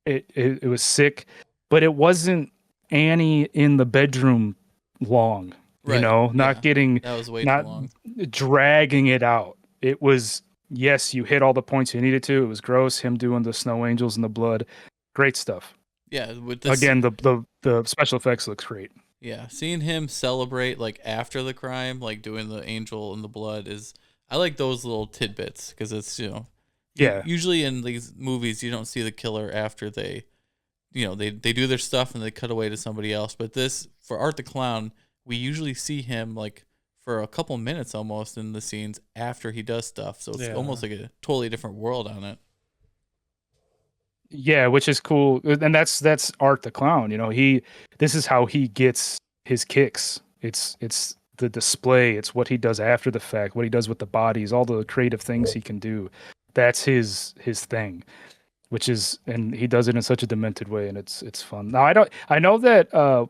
Speaker 1: it was sick, but it wasn't Annie in the bedroom long.
Speaker 2: Right.
Speaker 1: Not
Speaker 2: yeah.
Speaker 1: getting,
Speaker 2: That was way
Speaker 1: not
Speaker 2: too long.
Speaker 1: dragging it out. It was, yes, you hit all the points you needed to. It was gross. Him doing the snow angels and the blood, great stuff.
Speaker 2: Yeah, with this
Speaker 1: Again, the special effects looks great.
Speaker 2: Yeah, seeing him celebrate like after the crime, like doing the angel and the blood is I like those little tidbits because it's
Speaker 1: Yeah.
Speaker 2: usually in these movies you don't see the killer after they they do their stuff and they cut away to somebody else, but this for Art the Clown we usually see him like for a couple minutes almost in the scenes after he does stuff, so it's almost like a totally different world on it.
Speaker 1: Yeah, which is cool, and that's Art the Clown. This is how he gets his kicks. It's the display. It's what he does after the fact. What he does with the bodies. All the creative things he can do. That's his thing. And he does it in such a demented way, and it's fun. Now I know that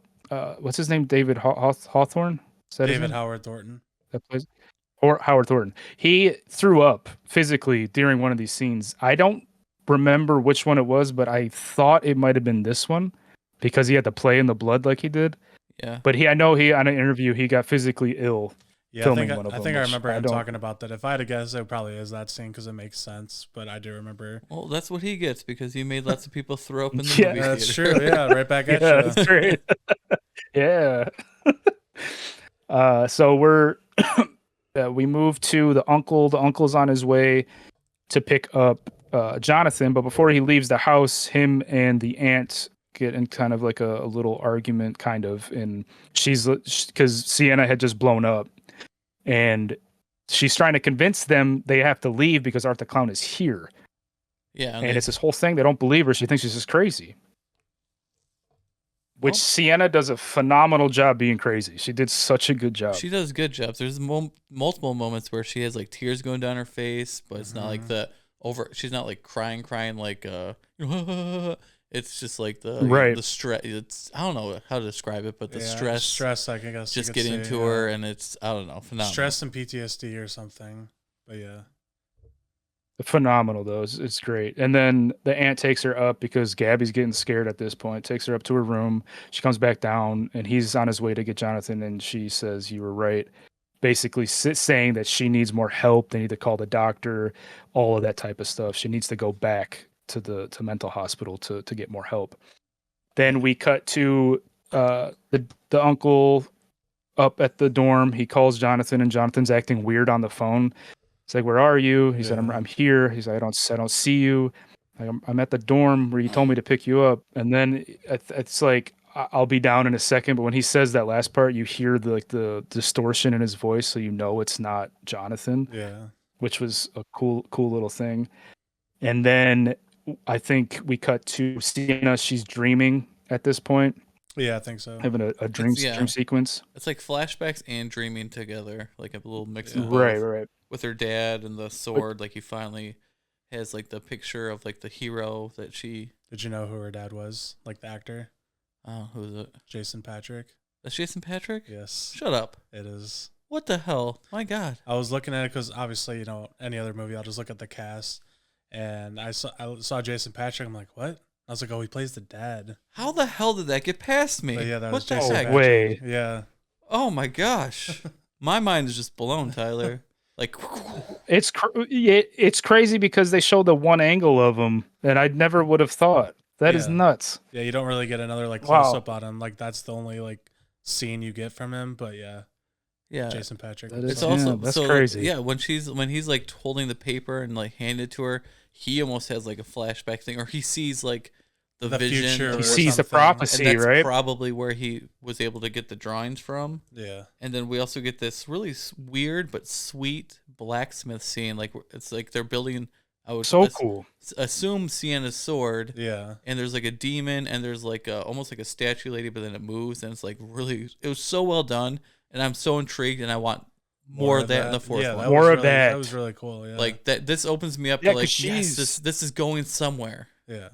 Speaker 1: what's his name? David Hawthorne. Is that his
Speaker 3: David
Speaker 1: name?
Speaker 3: Howard Thornton.
Speaker 1: That plays or Howard Thornton. He threw up physically during one of these scenes. I don't remember which one it was, but I thought it might have been this one because he had to play in the blood like he did.
Speaker 2: Yeah.
Speaker 1: But I know he on an interview he got physically ill.
Speaker 3: Yeah,
Speaker 1: filming
Speaker 3: I
Speaker 1: one of
Speaker 3: think
Speaker 1: them,
Speaker 3: I
Speaker 1: which
Speaker 3: remember
Speaker 1: I
Speaker 3: him
Speaker 1: don't-
Speaker 3: talking about that. If I had to guess, it probably is that scene because it makes sense. But I do remember.
Speaker 2: Well, that's what he gets because he made lots of people throw up in the
Speaker 1: Yeah,
Speaker 2: movie
Speaker 3: That's
Speaker 2: theater.
Speaker 3: true. Yeah, right back at
Speaker 1: Yeah,
Speaker 3: you.
Speaker 1: that's great. Yeah. So we move to the uncle. The uncle's on his way to pick up Jonathan, but before he leaves the house, him and the aunt get in kind of like a little argument, kind of, and she's because Sienna had just blown up, and she's trying to convince them they have to leave because Art the Clown is here,
Speaker 2: Yeah,
Speaker 1: and it's this whole thing. They don't believe her. She thinks she's just crazy. Which Sienna does a phenomenal job being crazy. She did such a good job.
Speaker 2: she does good jobs. There's multiple moments where she has like tears going down her face, but it's not like the over. She's not like crying like it's just like the stress. It's I don't know how to describe it, but the stress
Speaker 3: I guess you
Speaker 2: just
Speaker 3: could
Speaker 2: getting
Speaker 3: say,
Speaker 2: to her, and it's I don't know, phenomenal.
Speaker 3: stress and PTSD or something. But yeah.
Speaker 1: Phenomenal though. It's great. And then the aunt takes her up because Gabby's getting scared at this point. Takes her up to her room. She comes back down and he's on his way to get Jonathan, and she says, "You were right." Basically saying that she needs more help. They need to call the doctor, all of that type of stuff. She needs to go back to mental hospital to get more help. Then we cut to the uncle up at the dorm. He calls Jonathan, and Jonathan's acting weird on the phone. It's like, "Where are you?" He said, I'm here. He's like, I don't see you. I'm at the dorm where you told me to pick you up. And then it's like, "I'll be down in a second." But when he says that last part, you hear the distortion in his voice, so you know it's not Jonathan.
Speaker 3: Yeah.
Speaker 1: Which was a cool little thing. And then I think we cut to Sienna. She's dreaming at this point,
Speaker 3: Yeah, I think so.
Speaker 1: having a dream sequence.
Speaker 2: It's like flashbacks and dreaming together, like a little mix of both.
Speaker 1: Right.
Speaker 2: With her dad and the sword, like he finally has like the picture of like the hero that she.
Speaker 3: Did you know who her dad was? Like the actor?
Speaker 2: Oh, who is it?
Speaker 3: Jason Patrick.
Speaker 2: That's Jason Patrick?
Speaker 3: Yes.
Speaker 2: Shut up.
Speaker 3: It is.
Speaker 2: What the hell? My God.
Speaker 3: I was looking at it because obviously, any other movie, I'll just look at the cast. And I saw Jason Patrick. I'm like, what? I was like, oh, he plays the dad.
Speaker 2: How the hell did that get past me?
Speaker 3: But yeah, that was
Speaker 2: what the
Speaker 3: Jason
Speaker 2: heck?
Speaker 3: Patrick.
Speaker 1: Way.
Speaker 3: Yeah.
Speaker 2: Oh my gosh. My mind is just blown, Tyler. Like
Speaker 1: It's crazy because they show the one angle of him, and I never would have thought. That is nuts.
Speaker 3: Yeah, you don't really get another close up on him. Like that's the only scene you get from him. But yeah, Jason Patrick.
Speaker 2: It's also
Speaker 1: that's
Speaker 2: so,
Speaker 1: crazy.
Speaker 2: Yeah, when he's like holding the paper and like handed it to her, he almost has like a flashback thing, or he sees like the
Speaker 3: The
Speaker 2: vision
Speaker 3: future
Speaker 2: of
Speaker 1: He
Speaker 3: or
Speaker 1: sees the
Speaker 3: something.
Speaker 2: and
Speaker 1: prophecy,
Speaker 2: that's
Speaker 1: right?
Speaker 2: probably where he was able to get the drawings from.
Speaker 3: Yeah.
Speaker 2: And then we also get this really weird but sweet blacksmith scene. Like it's like they're building. I would
Speaker 1: So cool.
Speaker 2: assume Sienna's sword.
Speaker 3: Yeah.
Speaker 2: And there's like a demon, and there's like almost like a statue lady, but then it moves, and it's like really. It was so well done, and I'm so intrigued, and I want more of that in the fourth
Speaker 3: Yeah,
Speaker 2: one.
Speaker 1: More of
Speaker 3: that
Speaker 1: that.
Speaker 3: was really cool. Yeah.
Speaker 2: Like that. This opens me up
Speaker 1: Yeah,
Speaker 2: to
Speaker 1: 'cause
Speaker 2: like, yes,
Speaker 1: she's-
Speaker 2: this is going somewhere.
Speaker 3: yeah.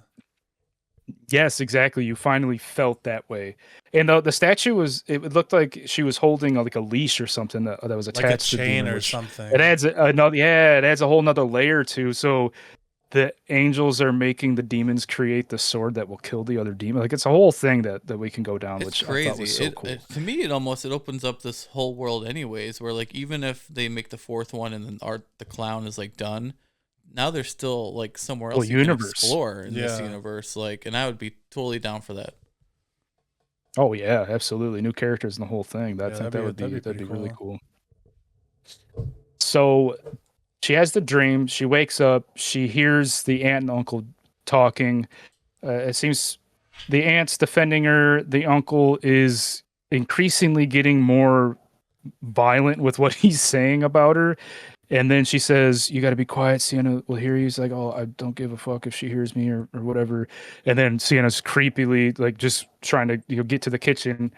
Speaker 1: Yes, exactly. You finally felt that way. And the statue was, it looked like she was holding like a leash or something that was
Speaker 3: Like a
Speaker 1: attached to the
Speaker 3: chain
Speaker 1: demon,
Speaker 3: or
Speaker 1: which
Speaker 3: something.
Speaker 1: it adds another, yeah, it adds a whole nother layer too. So the angels are making the demons create the sword that will kill the other demon. Like it's a whole thing that we can go down,
Speaker 2: It's
Speaker 1: which
Speaker 2: crazy.
Speaker 1: I thought was so cool.
Speaker 2: To me, it opens up this whole world, anyways. Where like even if they make the fourth one and then Art the Clown is like done, now there's still like somewhere else you
Speaker 1: universe.
Speaker 2: can explore in this
Speaker 3: Yeah.
Speaker 2: universe. Like, and I would be totally down for that.
Speaker 1: Oh yeah, absolutely. New characters in the whole thing. I
Speaker 3: Yeah,
Speaker 1: think
Speaker 3: that'd be
Speaker 1: that'd be
Speaker 3: pretty
Speaker 1: really cool. So she has the dream. She wakes up. She hears the aunt and uncle talking. It seems the aunt's defending her. The uncle is increasingly getting more violent with what he's saying about her. And then she says, "You got to be quiet. Sienna will hear you." He's like, "Oh, I don't give a fuck if she hears me or whatever." And then Sienna's creepily like just trying to get to the kitchen.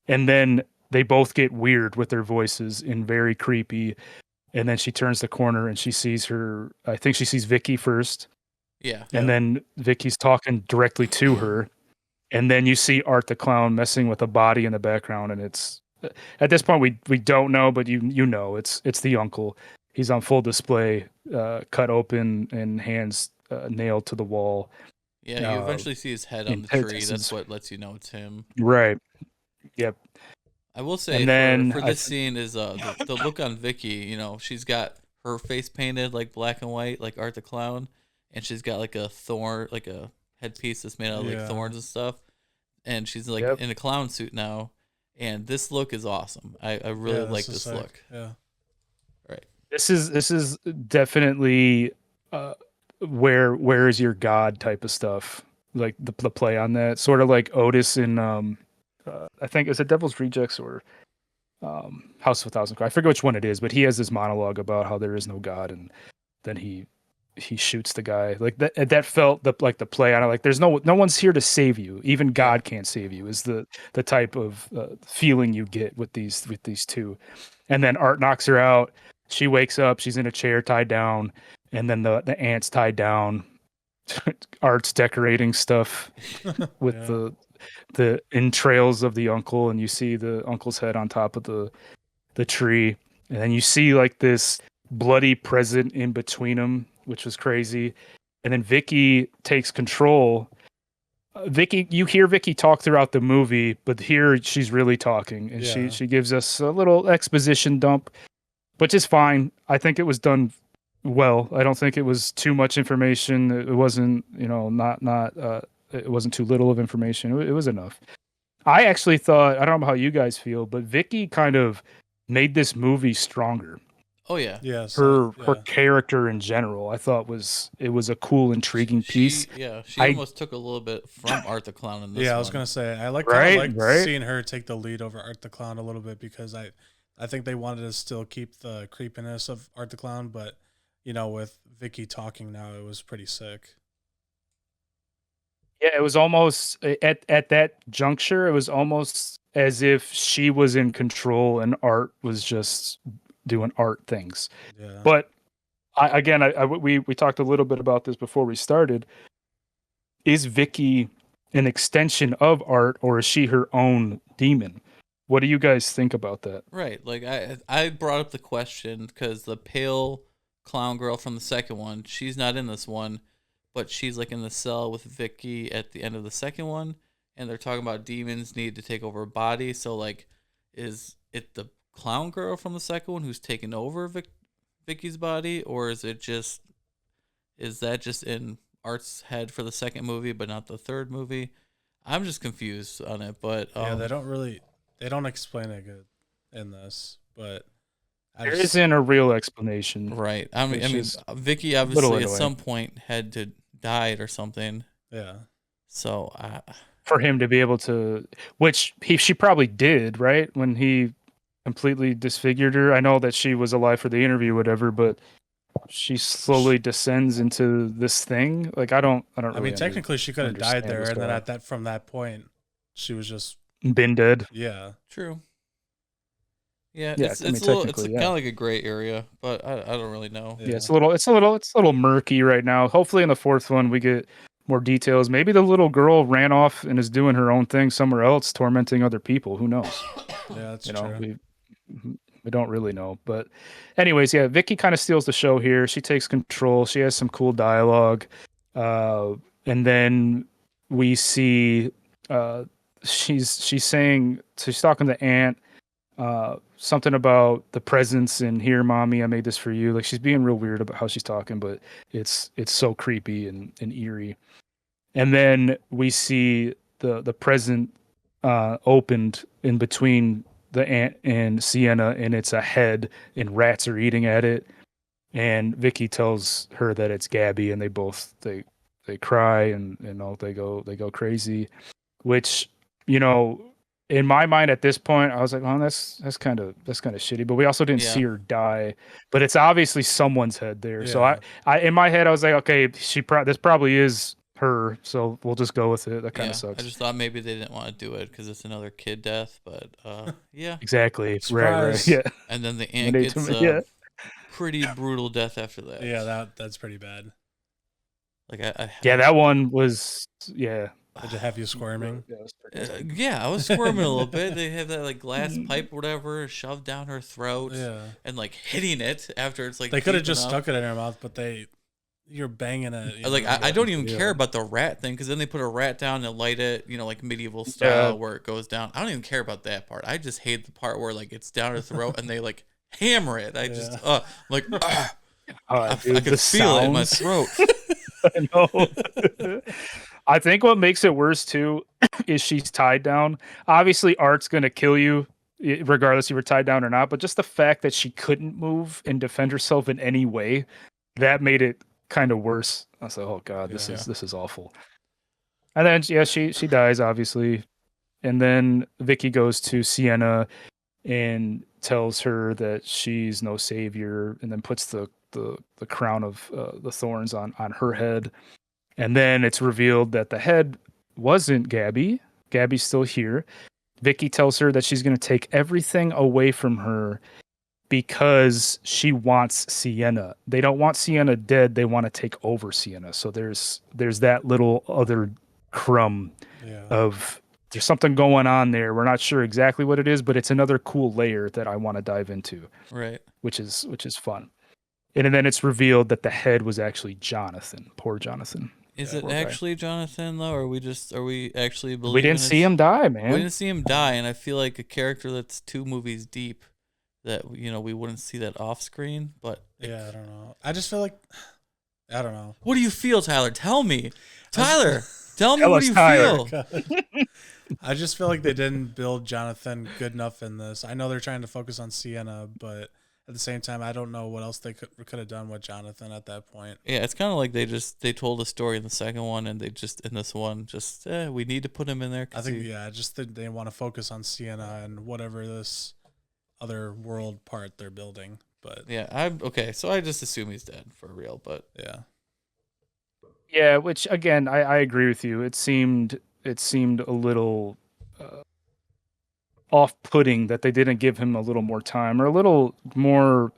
Speaker 1: And then they both get weird with their voices and very creepy. And then she turns the corner and she sees her. I think she sees Vicky first.
Speaker 2: Yeah.
Speaker 1: And then Vicky's talking directly to her. And then you see Art the Clown messing with a body in the background. And it's at this point we don't know, but you know it's the uncle. He's on full display, cut open and hands nailed to the wall.
Speaker 2: Yeah, you eventually see his head on the tree. That's what lets you know it's him.
Speaker 1: Right. Yep.
Speaker 2: I will say
Speaker 1: And then
Speaker 2: for this scene is the look on Vicky. You know, she's got her face painted like black and white, like Art the Clown, and she's got like a thorn, like a headpiece that's made out of like thorns and stuff. And she's like in a clown suit now. And this look is awesome. I really like this look.
Speaker 3: Yeah.
Speaker 2: Right.
Speaker 1: This is definitely where is your god type of stuff. Like the play on that, sort of like Otis in I think is it Devil's Rejects or House of a Thousand Corpses. I forget which one it is, but he has this monologue about how there is no god, and then he shoots the guy. Like that felt like the play on it. Like there's no one's here to save you. Even God can't save you. Is the type of feeling you get with these two. And then Art knocks her out. She wakes up. She's in a chair tied down, and then the aunt's tied down. Art's decorating stuff with the entrails of the uncle, and you see the uncle's head on top of the tree, and then you see like this bloody present in between them, which was crazy. And then Vicky takes control. Vicky, you hear Vicky talk throughout the movie, but here she's really talking, and she gives us a little exposition dump, which is fine. I think it was done well. I don't think it was too much information. It wasn't, it wasn't too little of information. It was enough. I actually thought, I don't know how you guys feel, but Vicky kind of made this movie stronger.
Speaker 2: Oh yeah.
Speaker 3: Yes.
Speaker 1: Her character in general, I thought was a cool, intriguing piece.
Speaker 2: She almost took a little bit from Art the Clown in this.
Speaker 3: Yeah, I was
Speaker 2: one.
Speaker 3: gonna say I like seeing her take the lead over Art the Clown a little bit, because I think they wanted to still keep the creepiness of Art the Clown, but with Vicky talking now, it was pretty sick.
Speaker 1: Yeah, it was almost at that juncture, it was almost as if she was in control and Art was just doing Art things.
Speaker 3: Yeah.
Speaker 1: But we talked a little bit about this before we started. Is Vicky an extension of Art, or is she her own demon? What do you guys think about that?
Speaker 2: Right. Like I brought up the question because the pale clown girl from the second one, she's not in this one, but she's like in the cell with Vicky at the end of the second one, and they're talking about demons need to take over a body. So like, is it the clown girl from the second one who's taken over Vicky's body, or is that just in Art's head for the second movie but not the third movie? I'm just confused on it, but
Speaker 3: they don't explain it good in this, but
Speaker 1: there isn't a real explanation,
Speaker 2: right? I mean, Vicky obviously at some point had to die or something.
Speaker 3: Yeah.
Speaker 2: So
Speaker 1: For him to be able to, which she probably did, right? When he completely disfigured her. I know that she was alive for the interview, whatever, but she slowly descends into this thing. Like I don't
Speaker 3: I
Speaker 1: really
Speaker 3: mean, technically, she could have died
Speaker 1: understand
Speaker 3: there,
Speaker 1: what's
Speaker 3: and then
Speaker 1: going
Speaker 3: at that from that point, she was just
Speaker 1: on. Been dead.
Speaker 3: yeah.
Speaker 2: true. Yeah,
Speaker 1: Yeah,
Speaker 2: it's
Speaker 1: I mean
Speaker 2: a little, it's
Speaker 1: technically,
Speaker 2: kind
Speaker 1: yeah.
Speaker 2: of like a gray area, but I don't really know.
Speaker 1: Yeah, it's a little murky right now. Hopefully in the fourth one we get more details. Maybe the little girl ran off and is doing her own thing somewhere else, tormenting other people. Who knows?
Speaker 3: Yeah, that's
Speaker 1: You know,
Speaker 3: true.
Speaker 1: we don't really know. But anyways, yeah, Vicky kind of steals the show here. She takes control. She has some cool dialogue. Uh, and then we see she's saying, so she's talking to Aunt something about the presents and here, mommy, I made this for you. Like she's being real weird about how she's talking, but it's so creepy and eerie. And then we see the present opened in between the ant and Sienna, and it's a head, and rats are eating at it. And Vicky tells her that it's Gabby, and they cry and all they go crazy. Which, you know, in my mind at this point, I was like, oh, that's kind of shitty. But we also didn't
Speaker 2: Yeah.
Speaker 1: see her die. But it's obviously someone's head there. So
Speaker 3: Yeah.
Speaker 1: I in my head I was like, okay, this probably is her. So we'll just go with it. That kind
Speaker 2: Yeah,
Speaker 1: of sucks.
Speaker 2: I just thought maybe they didn't want to do it because it's another kid death, but yeah.
Speaker 1: Exactly. Right.
Speaker 3: Surprise.
Speaker 1: Yeah.
Speaker 2: And then the
Speaker 1: When
Speaker 2: aunt
Speaker 1: they
Speaker 2: gets
Speaker 1: told me-
Speaker 2: a
Speaker 1: yeah.
Speaker 2: pretty brutal death after that.
Speaker 3: Yeah, that's pretty bad.
Speaker 2: Like
Speaker 1: Yeah, that one was yeah.
Speaker 3: Did it have you squirming?
Speaker 1: Yeah, it was pretty-
Speaker 2: yeah, I was squirming a little bit. They have that like glass pipe, or whatever, shoved down her throat,
Speaker 3: Yeah.
Speaker 2: and like hitting it after it's like
Speaker 3: They could have
Speaker 2: deep
Speaker 3: just
Speaker 2: enough.
Speaker 3: stuck it in her mouth, but you're banging it. you
Speaker 2: Like
Speaker 3: know,
Speaker 2: I don't even
Speaker 1: Yeah.
Speaker 2: care about the rat thing because then they put a rat down and light it, like medieval style
Speaker 1: Yeah.
Speaker 2: where it goes down. I don't even care about that part. I just hate the part where like it's down her throat and they like hammer it. I just like I
Speaker 1: dude,
Speaker 2: could
Speaker 1: the
Speaker 2: feel it in my
Speaker 1: sounds.
Speaker 2: throat.
Speaker 1: I know. I think what makes it worse too is she's tied down. Obviously, Art's gonna kill you regardless if you were tied down or not. But just the fact that she couldn't move and defend herself in any way, that made it kind of worse. I was like, oh god, this
Speaker 3: Yeah.
Speaker 1: is awful. And then yeah, she dies obviously, and then Vicky goes to Sienna and tells her that she's no savior, and then puts the crown of the thorns on her head. And then it's revealed that the head wasn't Gabby. Gabby's still here. Vicky tells her that she's going to take everything away from her because she wants Sienna. They don't want Sienna dead. They want to take over Sienna. So there's that little other crumb
Speaker 3: Yeah.
Speaker 1: of there's something going on there. We're not sure exactly what it is, but it's another cool layer that I want to dive into,
Speaker 2: Right.
Speaker 1: which is fun. And then it's revealed that the head was actually Jonathan. Poor Jonathan.
Speaker 2: Is
Speaker 1: Yeah,
Speaker 2: it
Speaker 1: poor guy.
Speaker 2: actually Jonathan though, or are we actually believing
Speaker 1: We didn't see him die, man.
Speaker 2: We didn't see him die, and I feel like a character that's 2 movies deep that we wouldn't see that off screen. But
Speaker 3: Yeah, I don't know. I just feel like I don't know.
Speaker 2: what do you feel, Tyler? Tell me, Tyler. Tell me
Speaker 1: Tell
Speaker 2: what
Speaker 1: us,
Speaker 2: do you
Speaker 1: Tyler.
Speaker 2: feel.
Speaker 3: I just feel like they didn't build Jonathan good enough in this. I know they're trying to focus on Sienna, but at the same time, I don't know what else they could have done with Jonathan at that point.
Speaker 2: Yeah, it's kind of like they told a story in the second one, and they just in this one we need to put him in there.
Speaker 3: I think just that they want to focus on Sienna and whatever this other world part they're building. But
Speaker 2: Yeah, I'm okay. So I just assume he's dead for real, but
Speaker 3: yeah,
Speaker 1: Yeah, which again, I agree with you. It seemed a little off-putting that they didn't give him a little more time or a little more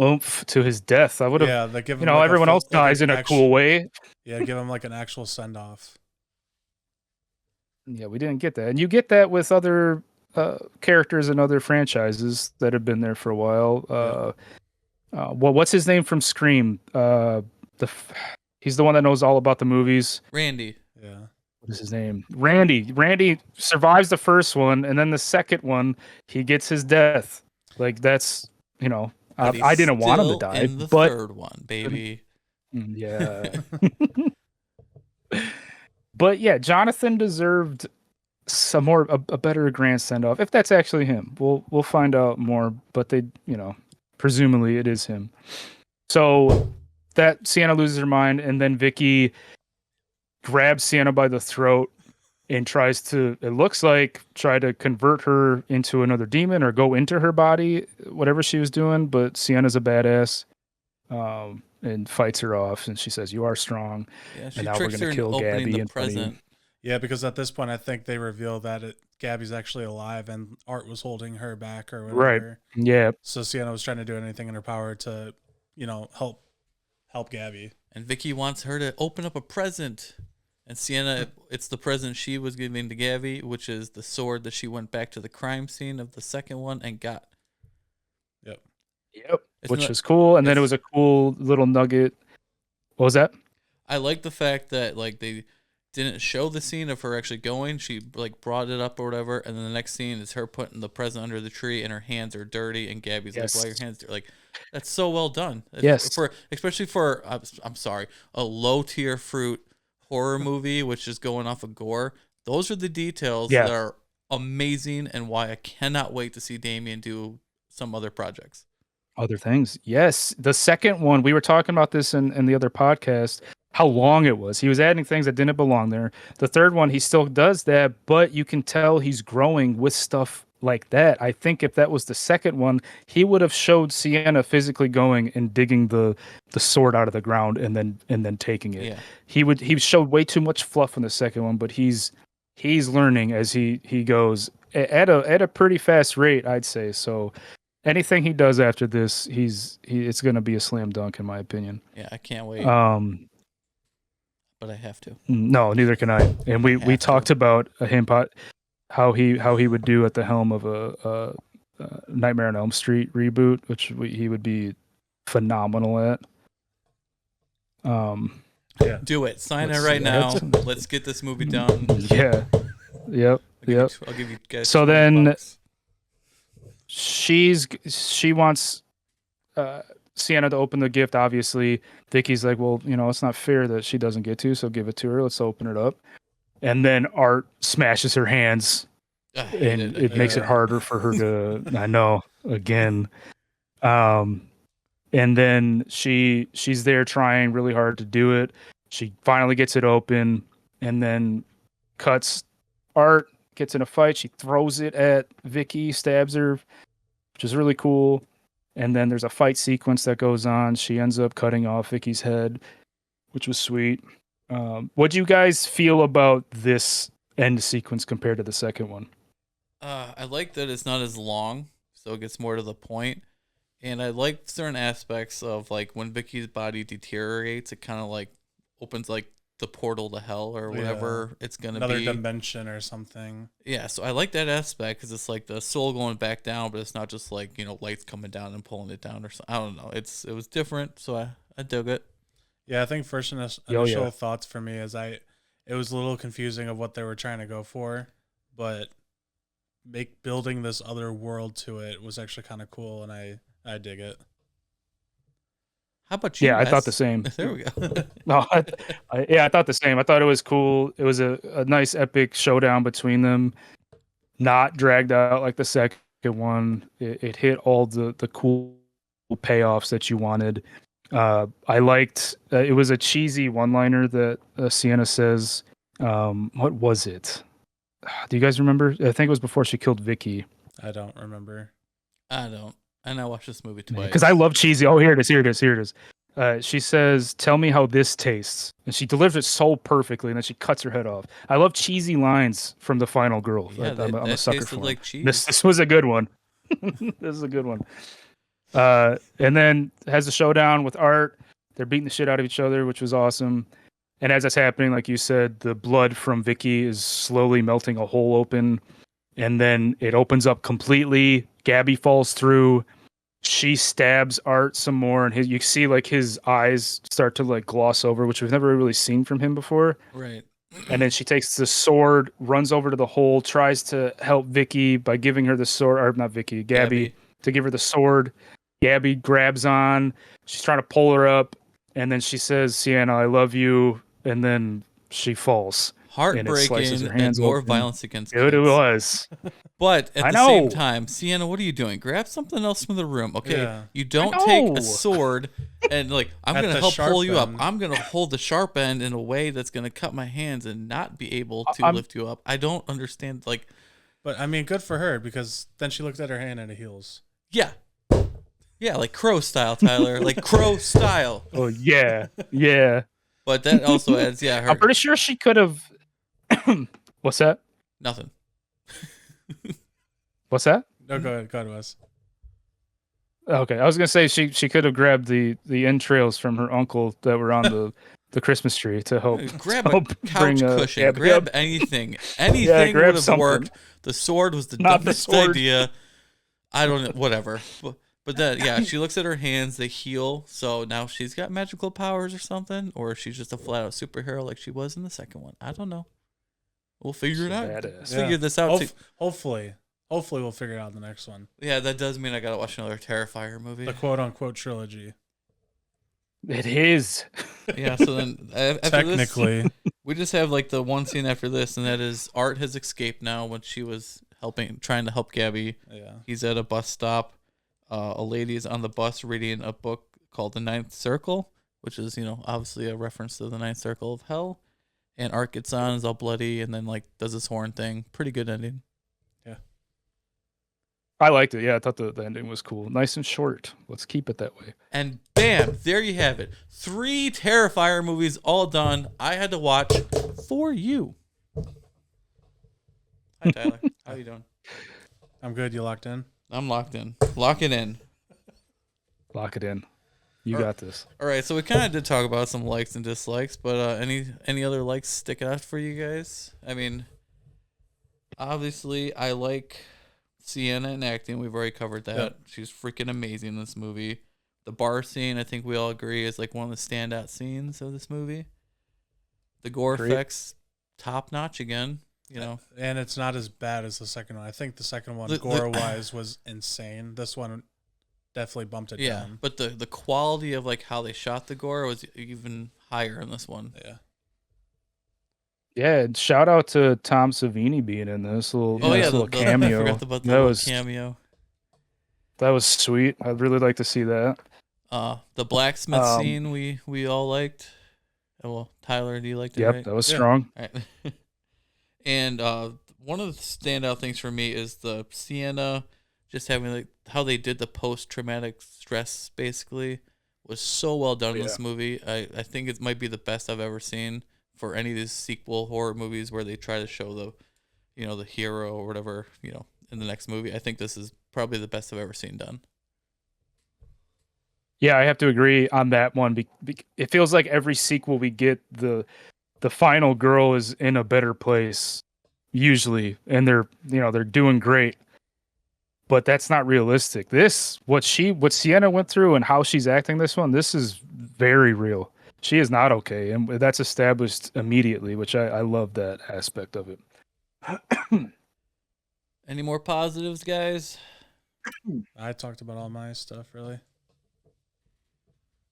Speaker 1: oomph to his death. I would have,
Speaker 3: yeah, they give him
Speaker 1: everyone else dies in a cool way.
Speaker 3: Yeah, give him like an actual send off.
Speaker 1: Yeah, we didn't get that, and you get that with other characters in other franchises that have been there for a while. What's his name from Scream? He's the one that knows all about the movies.
Speaker 2: Randy.
Speaker 3: Yeah.
Speaker 1: What is his name? Randy. Randy survives the first one, and then the second one, he gets his death. Like that's
Speaker 2: But he's
Speaker 1: I didn't want him to
Speaker 2: still
Speaker 1: die,
Speaker 2: in the
Speaker 1: but
Speaker 2: third one, baby.
Speaker 1: yeah. But yeah, Jonathan deserved some more a better grand send off. If that's actually him, we'll find out more. But they, presumably it is him. So that Sienna loses her mind, and then Vicky grabs Sienna by the throat and tries to, it looks like, try to convert her into another demon or go into her body, whatever she was doing. But Sienna's a badass, and fights her off. And she says, "You are strong."
Speaker 2: Yeah, she
Speaker 1: And now we're
Speaker 2: tricks
Speaker 1: gonna
Speaker 2: her into
Speaker 1: kill
Speaker 2: opening
Speaker 1: Gabby
Speaker 2: the
Speaker 1: in front of you.
Speaker 2: present.
Speaker 3: Yeah, because at this point, I think they reveal that Gabby's actually alive and Art was holding her back or
Speaker 1: Right.
Speaker 3: whatever.
Speaker 1: Yeah.
Speaker 3: So Sienna was trying to do anything in her power to, help Gabby.
Speaker 2: And Vicky wants her to open up a present. And Sienna, it's the present she was giving to Gabby, which is the sword that she went back to the crime scene of the second one and got.
Speaker 3: Yep.
Speaker 1: Which was cool. And then it was a cool little nugget. What was that?
Speaker 2: I like the fact that like they didn't show the scene of her actually going. She like brought it up or whatever, and then the next scene is her putting the present under the tree, and her hands are dirty, and Gabby's like, "Why are your hands dirty?" Like, that's so well done.
Speaker 1: Yes.
Speaker 2: Especially for I'm sorry, a low tier fruit horror movie, which is going off of gore. Those are the details that are amazing, and why I cannot wait to see Damien do some other projects.
Speaker 1: Other things. Yes. The second one, we were talking about this in the other podcast, how long it was. He was adding things that didn't belong there. The third one, he still does that, but you can tell he's growing with stuff like that. I think if that was the second one, he would have showed Sienna physically going and digging the sword out of the ground and then taking it.
Speaker 2: Yeah.
Speaker 1: He showed way too much fluff in the second one, but he's learning as he goes at a pretty fast rate, I'd say. So anything he does after this, it's going to be a slam dunk in my opinion.
Speaker 2: Yeah, I can't wait. But I have to.
Speaker 1: No, neither can I. And we talked about him, how he would do at the helm of a Nightmare on Elm Street reboot, which he would be phenomenal at.
Speaker 3: Yeah.
Speaker 2: Do it. Sign it right now. Let's get this movie done.
Speaker 1: Yeah. Yep.
Speaker 2: I'll give you guys.
Speaker 1: So then
Speaker 2: $20.
Speaker 1: she wants Sienna to open the gift. Obviously, Vicky's like, well, it's not fair that she doesn't get to, so give it to her. Let's open it up. And then Art smashes her hands, and it makes it harder for her to. I know again. And then she's there trying really hard to do it. She finally gets it open, and then cuts. Art gets in a fight. She throws it at Vicky, stabs her, which is really cool. And then there's a fight sequence that goes on. She ends up cutting off Vicky's head, which was sweet. What do you guys feel about this end sequence compared to the second one?
Speaker 2: I like that it's not as long, so it gets more to the point. And I like certain aspects of like when Vicky's body deteriorates, it kind of like opens like the portal to hell or whatever it's gonna
Speaker 3: another
Speaker 2: be.
Speaker 3: dimension or something.
Speaker 2: Yeah, so I like that aspect because it's like the soul going back down, but it's not just like lights coming down and pulling it down or something. I don't know. It was different, so I dug it.
Speaker 3: Yeah, I think first initial thoughts for me is it was a little confusing of what they were trying to go for, but building this other world to it was actually kind of cool, and I dig it.
Speaker 2: How about you?
Speaker 1: Yeah, I thought the same.
Speaker 2: There we go.
Speaker 1: No, I thought the same. I thought it was cool. It was a nice epic showdown between them, not dragged out like the second one. It hit all the cool payoffs that you wanted. I liked it was a cheesy one-liner that Sienna says. What was it? Do you guys remember? I think it was before she killed Vicky.
Speaker 3: I don't remember.
Speaker 2: I don't. And I watched this movie twice.
Speaker 1: Because I love cheesy. Oh, here it is. She says, "Tell me how this tastes," and she delivers it so perfectly, and then she cuts her head off. I love cheesy lines from the final girl.
Speaker 2: Yeah,
Speaker 1: I'm a sucker for
Speaker 2: like cheese.
Speaker 1: This was a good one. This is a good one. And then has a showdown with Art. They're beating the shit out of each other, which was awesome. And as that's happening, like you said, the blood from Vicky is slowly melting a hole open, and then it opens up completely. Gabby falls through. She stabs Art some more, and you see like his eyes start to like gloss over, which we've never really seen from him before.
Speaker 2: Right.
Speaker 1: And then she takes the sword, runs over to the hole, tries to help Vicky by giving her the sword, or not Vicky, Gabby, to give her the sword. Gabby grabs on. She's trying to pull her up, and then she says, "Sienna, I love you," and then she falls.
Speaker 2: Heartbreaking and more violence against kids.
Speaker 1: It was.
Speaker 2: But at the same time, Sienna, what are you doing? Grab something else from the room. Okay, you don't take a sword And like, I'm
Speaker 3: At
Speaker 2: gonna
Speaker 3: the
Speaker 2: help
Speaker 3: sharp
Speaker 2: pull you up.
Speaker 3: end.
Speaker 2: I'm gonna hold the sharp end in a way that's gonna cut my hands and not be able to
Speaker 1: I'm
Speaker 2: lift you up. I don't understand. Like,
Speaker 3: But I mean, good for her because then she looked at her hand and it heals.
Speaker 2: yeah, yeah, like crow style, Tyler, like crow style.
Speaker 1: oh yeah, yeah.
Speaker 2: But that also adds, yeah,
Speaker 1: I'm
Speaker 2: her
Speaker 1: pretty sure she could have. What's that?
Speaker 2: nothing.
Speaker 1: What's that?
Speaker 3: No, go ahead, Wes.
Speaker 1: Okay, I was gonna say she could have grabbed the entrails from her uncle that were on the Christmas tree to help
Speaker 2: Grab a
Speaker 1: help
Speaker 2: couch
Speaker 1: bring
Speaker 2: cushion.
Speaker 1: yeah,
Speaker 2: Grab
Speaker 1: yep.
Speaker 2: anything.
Speaker 1: Yeah,
Speaker 2: Anything
Speaker 1: grab
Speaker 2: would have
Speaker 1: something.
Speaker 2: worked. The sword was the
Speaker 1: Not the
Speaker 2: dumbest
Speaker 1: sword.
Speaker 2: idea. I don't know. Whatever. But then, yeah, she looks at her hands. They heal. So now she's got magical powers or something, or she's just a flat out superhero like she was in the second one. I don't know. We'll figure it out.
Speaker 1: Badass.
Speaker 2: Let's figure this out. too.
Speaker 3: Hopefully we'll figure it out in the next one.
Speaker 2: Yeah, that does mean I gotta watch another Terrifier movie.
Speaker 3: The quote unquote trilogy.
Speaker 1: It is.
Speaker 2: Yeah. So then, after
Speaker 3: Technically,
Speaker 2: this, we just have like the one scene after this, and that is Art has escaped now when she was trying to help Gabby.
Speaker 3: yeah.
Speaker 2: He's at a bus stop. A lady is on the bus reading a book called The Ninth Circle, which is, obviously a reference to the Ninth Circle of Hell. And Art gets on, is all bloody, and then like does this horn thing. Pretty good ending.
Speaker 1: I liked it. Yeah, I thought the ending was cool. Nice and short. Let's keep it that way.
Speaker 2: And bam, there you have it. 3 Terrifier movies all done. I had to watch for you. Hi Tyler, how you doing?
Speaker 3: I'm good. You locked in?
Speaker 2: I'm locked in. Lock it in.
Speaker 1: Lock it in. You
Speaker 2: Or-
Speaker 1: got this.
Speaker 2: All right, so we kind of did talk about some likes and dislikes, but any other likes stick out for you guys? I mean, obviously, I like Sienna in acting. We've already covered that.
Speaker 3: Yep.
Speaker 2: She's freaking amazing in this movie. The bar scene, I think we all agree, is like one of the standout scenes of this movie. The gore
Speaker 1: Agreed.
Speaker 2: effects, top notch again.
Speaker 3: And it's not as bad as the second one. I think the second one,
Speaker 2: The-
Speaker 3: gore wise, was insane. This one definitely bumped it
Speaker 2: Yeah,
Speaker 3: down.
Speaker 2: but the quality of like how they shot the gore was even higher in this one.
Speaker 3: Yeah.
Speaker 1: Yeah, and shout out to Tom Savini being in this little,
Speaker 2: Oh
Speaker 1: nice
Speaker 2: yeah,
Speaker 1: little
Speaker 2: I
Speaker 1: cameo.
Speaker 2: forgot about the
Speaker 1: that
Speaker 2: little
Speaker 1: was
Speaker 2: cameo.
Speaker 1: that was sweet. I'd really like to see that.
Speaker 2: The blacksmith
Speaker 1: Um,
Speaker 2: scene we all liked. Oh, well, Tyler, do you like it?
Speaker 1: Yep,
Speaker 2: Right?
Speaker 1: that was
Speaker 3: Yeah.
Speaker 1: strong.
Speaker 2: All right. And one of the standout things for me is the Sienna just having like how they did the post traumatic stress basically was so well done in this movie. I think it might be the best I've ever seen for any of these sequel horror movies where they try to show the hero or whatever, in the next movie. I think this is probably the best I've ever seen done.
Speaker 1: Yeah, I have to agree on that one. It feels like every sequel we get, the final girl is in a better place usually, and they're doing great. But that's not realistic. What Sienna went through and how she's acting this is very real. She is not okay, and that's established immediately, which I love that aspect of it.
Speaker 2: Any more positives, guys?
Speaker 3: I talked about all my stuff, really.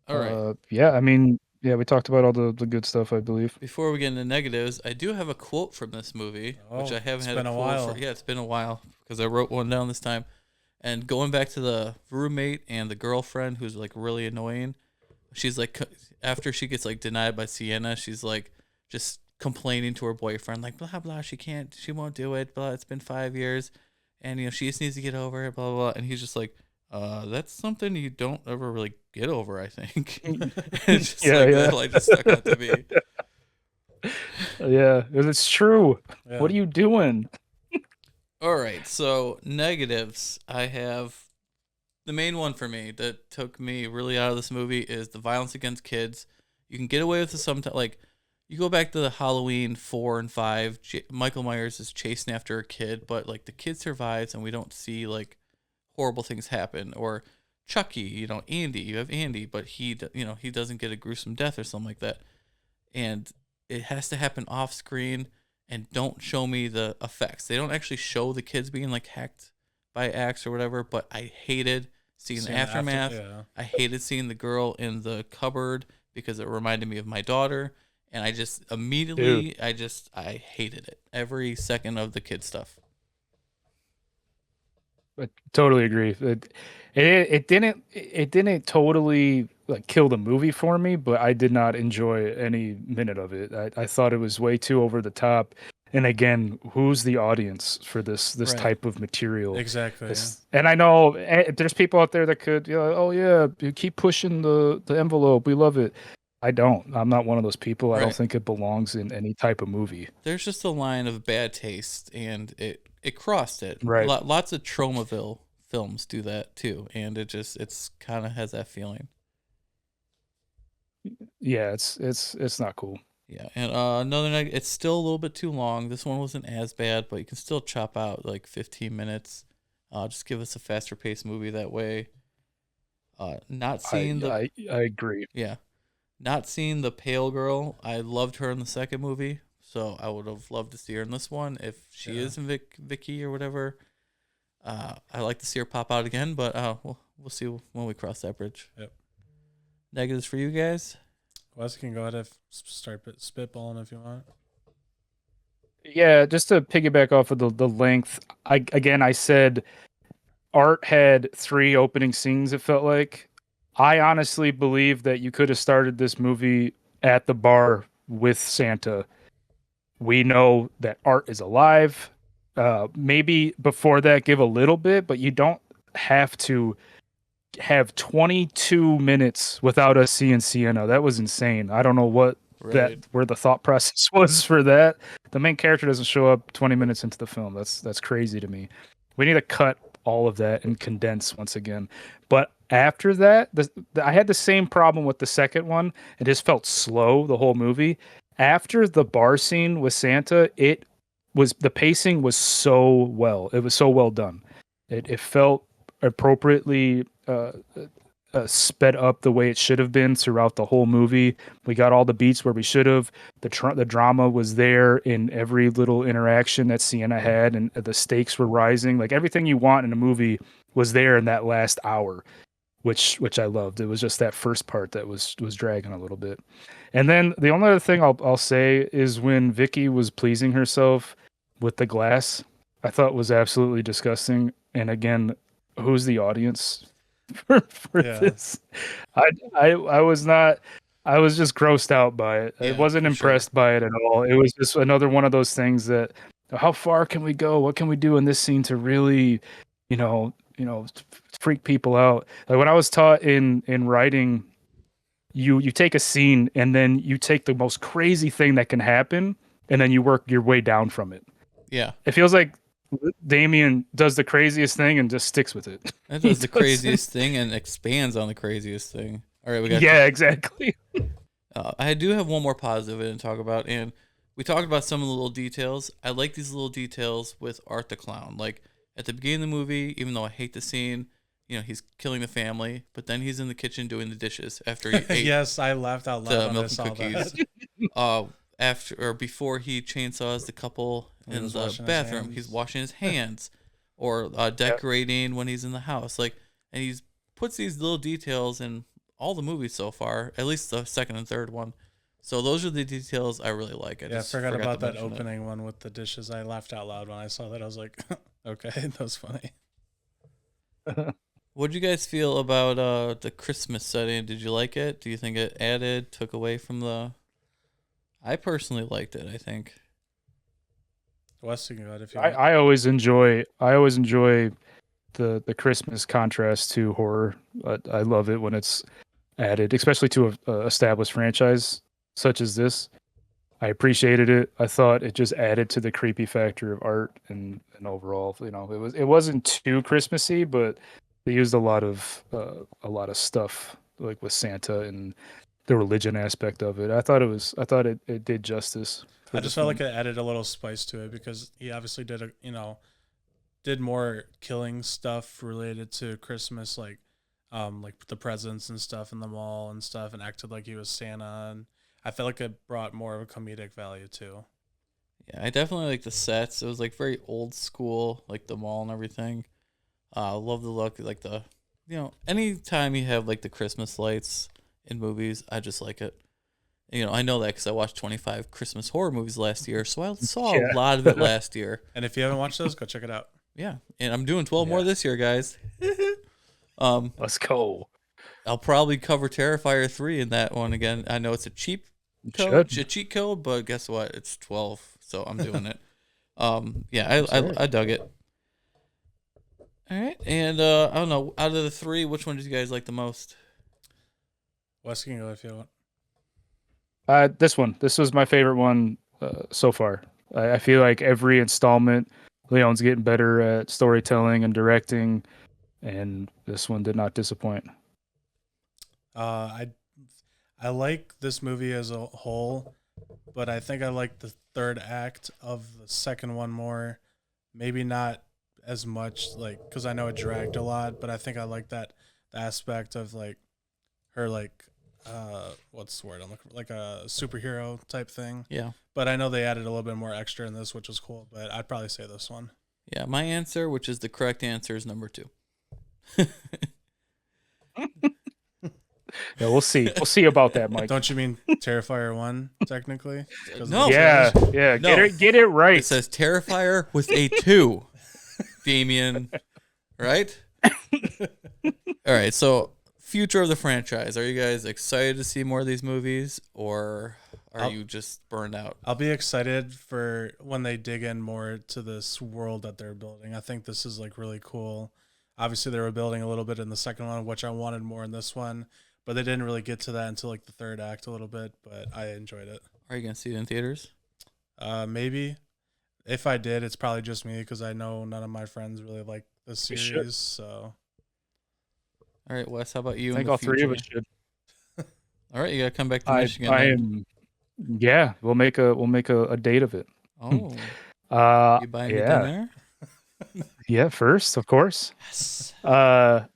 Speaker 2: All right.
Speaker 1: Yeah, I mean, yeah, we talked about all the good stuff, I believe.
Speaker 2: Before we get into negatives, I do have a quote from this movie, which
Speaker 3: Oh,
Speaker 2: I haven't
Speaker 3: it's
Speaker 2: had
Speaker 3: been
Speaker 2: a
Speaker 3: a
Speaker 2: quote
Speaker 3: while.
Speaker 2: for. Yeah, it's been a while because I wrote one down this time. And going back to the roommate and the girlfriend who's like really annoying, she's like, after she gets like denied by Sienna, she's like just complaining to her boyfriend, like blah blah, she won't do it, blah. It's been 5 years, and she just needs to get over it, blah blah. And he's just like, that's something you don't ever really get over, I think. It's just that like just stuck out to me.
Speaker 1: Yeah, it's true.
Speaker 3: Yeah.
Speaker 1: What are you doing?
Speaker 2: All right, so negatives. I have the main one for me that took me really out of this movie is the violence against kids. You can get away with it sometimes. Like, you go back to the Halloween 4 and 5, Michael Myers is chasing after a kid, but like the kid survives and we don't see like horrible things happen. Or Chucky, Andy, you have Andy, but he doesn't get a gruesome death or something like that. And it has to happen off screen. And don't show me the effects. They don't actually show the kids being like hacked by axe or whatever, but I hated seeing the aftermath.
Speaker 3: Yeah.
Speaker 2: I hated seeing the girl in the cupboard because it reminded me of my daughter. And I just immediately, I hated it. Every second of the kid stuff.
Speaker 1: I totally agree. It didn't totally like kill the movie for me, but I did not enjoy any minute of it. I thought it was way too over the top. And again, who's the audience for this
Speaker 2: Right.
Speaker 1: type of material?
Speaker 3: Exactly. Yeah.
Speaker 1: And I know there's people out there that could, oh yeah, you keep pushing the envelope. We love it. I don't. I'm not one of those people. I don't
Speaker 2: Right.
Speaker 1: think it belongs in any type of movie.
Speaker 2: There's just a line of bad taste, and it crossed it.
Speaker 1: Right.
Speaker 2: Lots of Tromaville films do that too, and it's kind of has that feeling.
Speaker 1: Yeah, it's not cool.
Speaker 2: Yeah, and it's still a little bit too long. This one wasn't as bad, but you can still chop out like 15 minutes. Just give us a faster paced movie that way. Not seeing the
Speaker 1: I agree.
Speaker 2: Yeah, not seeing the pale girl. I loved her in the second movie, so I would have loved to see her in this one. If she is in Vicky or whatever, I like to see her pop out again. But we'll see when we cross that bridge.
Speaker 3: Yep.
Speaker 2: Negatives for you guys?
Speaker 3: Wes can go ahead and start spitballing if you want.
Speaker 1: Yeah, just to piggyback off of the length. I said Art had 3 opening scenes. It felt like. I honestly believe that you could have started this movie at the bar with Santa. We know that Art is alive. Maybe before that, give a little bit, but you don't have to have 22 minutes without us seeing Sienna. That was insane. I don't know what
Speaker 2: Right.
Speaker 1: where the thought process was for that. The main character doesn't show up 20 minutes into the film. That's crazy to me. We need to cut all of that and condense once again. But after that, I had the same problem with the second one. It just felt slow the whole movie. After the bar scene with Santa, the pacing was so well. It was so well done. It felt appropriately sped up the way it should have been throughout the whole movie. We got all the beats where we should have. The drama was there in every little interaction that Sienna had, and the stakes were rising. Like everything you want in a movie was there in that last hour, which I loved. It was just that first part that was dragging a little bit. And then the only other thing I'll say is when Vicky was pleasing herself with the glass, I thought was absolutely disgusting. And again, who's the audience for this? I was not. I was just grossed out by it. I
Speaker 2: Yeah,
Speaker 1: wasn't
Speaker 2: for
Speaker 1: impressed by it at all. It was just another one of those things that how far can we go? What can we do in this scene to really, freak people out? Like when I was taught in writing, you take a scene and then you take the most crazy thing that can happen and then you work your way down from it.
Speaker 2: Yeah.
Speaker 1: It feels like Damien does the craziest thing and just sticks with it.
Speaker 2: That does the craziest thing and expands on the craziest thing. All right, we got
Speaker 1: exactly.
Speaker 2: I do have one more positive to talk about, and we talked about some of the little details. I like these little details with Art the Clown. Like at the beginning of the movie, even though I hate the scene, he's killing the family, but then he's in the kitchen doing the dishes after he ate
Speaker 3: Yes, I laughed out loud when I
Speaker 2: milk
Speaker 3: saw
Speaker 2: and cookies.
Speaker 3: that.
Speaker 2: After or before he chainsaws the couple
Speaker 3: He
Speaker 2: in
Speaker 3: was
Speaker 2: the
Speaker 3: washing his
Speaker 2: bathroom,
Speaker 3: hands.
Speaker 2: he's washing his hands, or decorating when he's in the house. Like, and he's puts these little details in all the movies so far, at least the second and third one. So those are the details I really like.
Speaker 3: I forgot about
Speaker 2: to
Speaker 3: that
Speaker 2: mention it.
Speaker 3: opening one with the dishes. I laughed out loud when I saw that. I was like, okay, that was funny.
Speaker 2: What did you guys feel about the Christmas setting? Did you like it? Do you think it added, took away from the? I personally liked it. I think.
Speaker 3: Wes, you can go ahead if you want.
Speaker 1: I always enjoy the Christmas contrast to horror. I love it when it's added, especially to a established franchise such as this. I appreciated it. I thought it just added to the creepy factor of Art and overall, it wasn't too Christmassy, but they used a lot of stuff like with Santa and the religion aspect of it. I thought it did justice.
Speaker 3: I just felt like it added a little spice to it because he obviously did more killing stuff related to Christmas, like the presents and stuff in the mall and stuff, and acted like he was Santa, and I felt like it brought more of a comedic value too.
Speaker 2: Yeah, I definitely like the sets. It was like very old school, like the mall and everything. I love the look, like anytime you have like the Christmas lights in movies, I just like it. I know that because I watched 25 Christmas horror movies last year, so I saw a lot of it last year.
Speaker 3: And if you haven't watched those, go check it out.
Speaker 2: Yeah, and I'm doing 12 more this year, guys.
Speaker 1: Let's go.
Speaker 2: I'll probably cover Terrifier 3 in that one again. I know it's a cheap
Speaker 1: You
Speaker 2: code,
Speaker 1: should.
Speaker 2: a cheat code, but guess what? It's 12, so I'm doing it. Yeah,
Speaker 1: That's right.
Speaker 2: I dug it. All right, and I don't know, out of the three, which one did you guys like the most?
Speaker 3: Wes can go if you want.
Speaker 1: This one. This was my favorite one so far. I feel like every installment, Leon's getting better at storytelling and directing, and this one did not disappoint.
Speaker 3: I like this movie as a whole, but I think I like the third act of the second one more. Maybe not as much, like, because I know it dragged a lot, but I think I like that the aspect of like her, like, what's the word I'm looking for? Like a superhero type thing.
Speaker 2: Yeah.
Speaker 3: But I know they added a little bit more extra in this, which was cool. But I'd probably say this one.
Speaker 2: Yeah, my answer, which is the correct answer, is number 2.
Speaker 1: Yeah, we'll see. We'll see about that, Mike.
Speaker 3: Don't you mean Terrifier 1, technically? 'Cause of
Speaker 2: No.
Speaker 3: the
Speaker 1: Yeah,
Speaker 3: trailers?
Speaker 1: yeah.
Speaker 2: No.
Speaker 1: Get it right.
Speaker 2: It says Terrifier with a 2. Damien, right? All right, so future of the franchise. Are you guys excited to see more of these movies, or are you just burned out?
Speaker 3: I'll be excited for when they dig in more to this world that they're building. I think this is like really cool. Obviously, they were building a little bit in the second one, which I wanted more in this one, but they didn't really get to that until like the third act a little bit. But I enjoyed it.
Speaker 2: Are you gonna see it in theaters?
Speaker 3: Maybe if I did, it's probably just me because I know none of my friends really like this
Speaker 1: We should.
Speaker 3: series. So
Speaker 2: All right, Wes. How about you?
Speaker 1: I
Speaker 2: in
Speaker 1: think
Speaker 2: the
Speaker 1: all three of
Speaker 2: future?
Speaker 1: us should.
Speaker 2: All right, you gotta come back to
Speaker 1: I
Speaker 2: Michigan.
Speaker 1: I
Speaker 2: then.
Speaker 1: am. Yeah, we'll make a date of it.
Speaker 2: Oh, you buying me
Speaker 1: Yeah,
Speaker 2: dinner?
Speaker 1: yeah. First, of course.
Speaker 2: Yes.
Speaker 1: I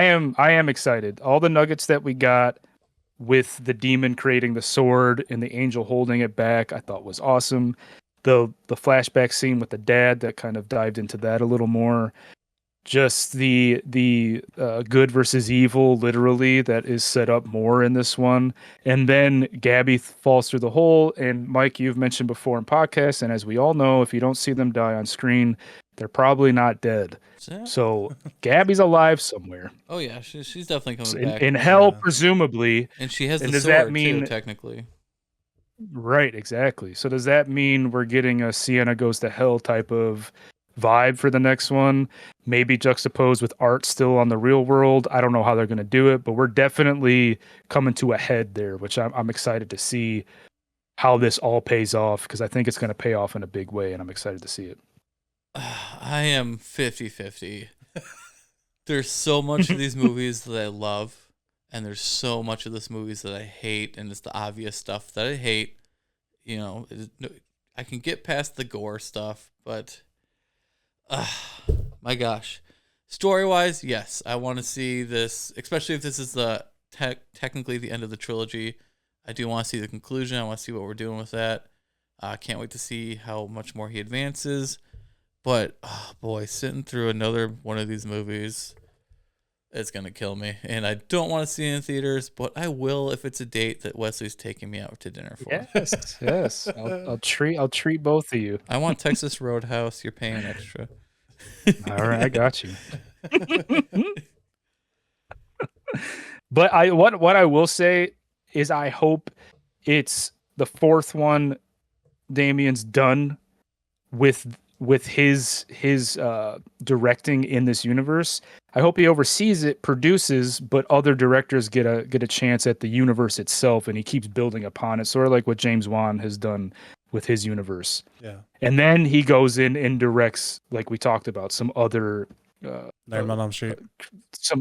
Speaker 1: am excited. All the nuggets that we got with the demon creating the sword and the angel holding it back, I thought was awesome. The flashback scene with the dad that kind of dived into that a little more. Just the good versus evil, literally, that is set up more in this one. And then Gabby falls through the hole. And Mike, you've mentioned before in podcasts, and as we all know, if you don't see them die on screen, they're probably not dead. So Gabby's alive somewhere
Speaker 2: Oh yeah, she's definitely coming back.
Speaker 1: in hell,
Speaker 3: Yeah.
Speaker 1: presumably.
Speaker 2: And she has
Speaker 1: And
Speaker 2: the
Speaker 1: does
Speaker 2: sword
Speaker 1: that
Speaker 2: too,
Speaker 1: mean-
Speaker 2: technically.
Speaker 1: Right, exactly. So does that mean we're getting a Sienna Goes to Hell type of vibe for the next one? Maybe juxtaposed with art still on the real world. I don't know how they're going to do it, but we're definitely coming to a head there, which I'm excited to see how this all pays off, because I think it's going to pay off in a big way, and I'm excited to see it.
Speaker 2: I am 50-50. There's so much of these movies that I love, and there's so much of this movies that I hate, and it's the obvious stuff that I hate. You know, I can get past the gore stuff, but my gosh. Story-wise, yes, I want to see this, especially if this is the technically the end of the trilogy. I do want to see the conclusion. I want to see what we're doing with that. I can't wait to see how much more he advances. But, oh boy, sitting through another one of these movies, it's going to kill me. And I don't want to see it in theaters, but I will if it's a date that Wesley's taking me out to dinner for.
Speaker 1: Yes, yes. I'll treat both of you.
Speaker 2: I want Texas Roadhouse. You're paying extra.
Speaker 1: All right, I got you. But what I will say is I hope it's the fourth one. Damien's done with his directing in this universe. I hope he oversees it, produces, but other directors get a chance at the universe itself, and he keeps building upon it, sort of like what James Wan has done with his universe.
Speaker 3: yeah,
Speaker 1: And then he goes in and directs, like we talked about, some other
Speaker 3: Nightmare on Elm Street.
Speaker 1: some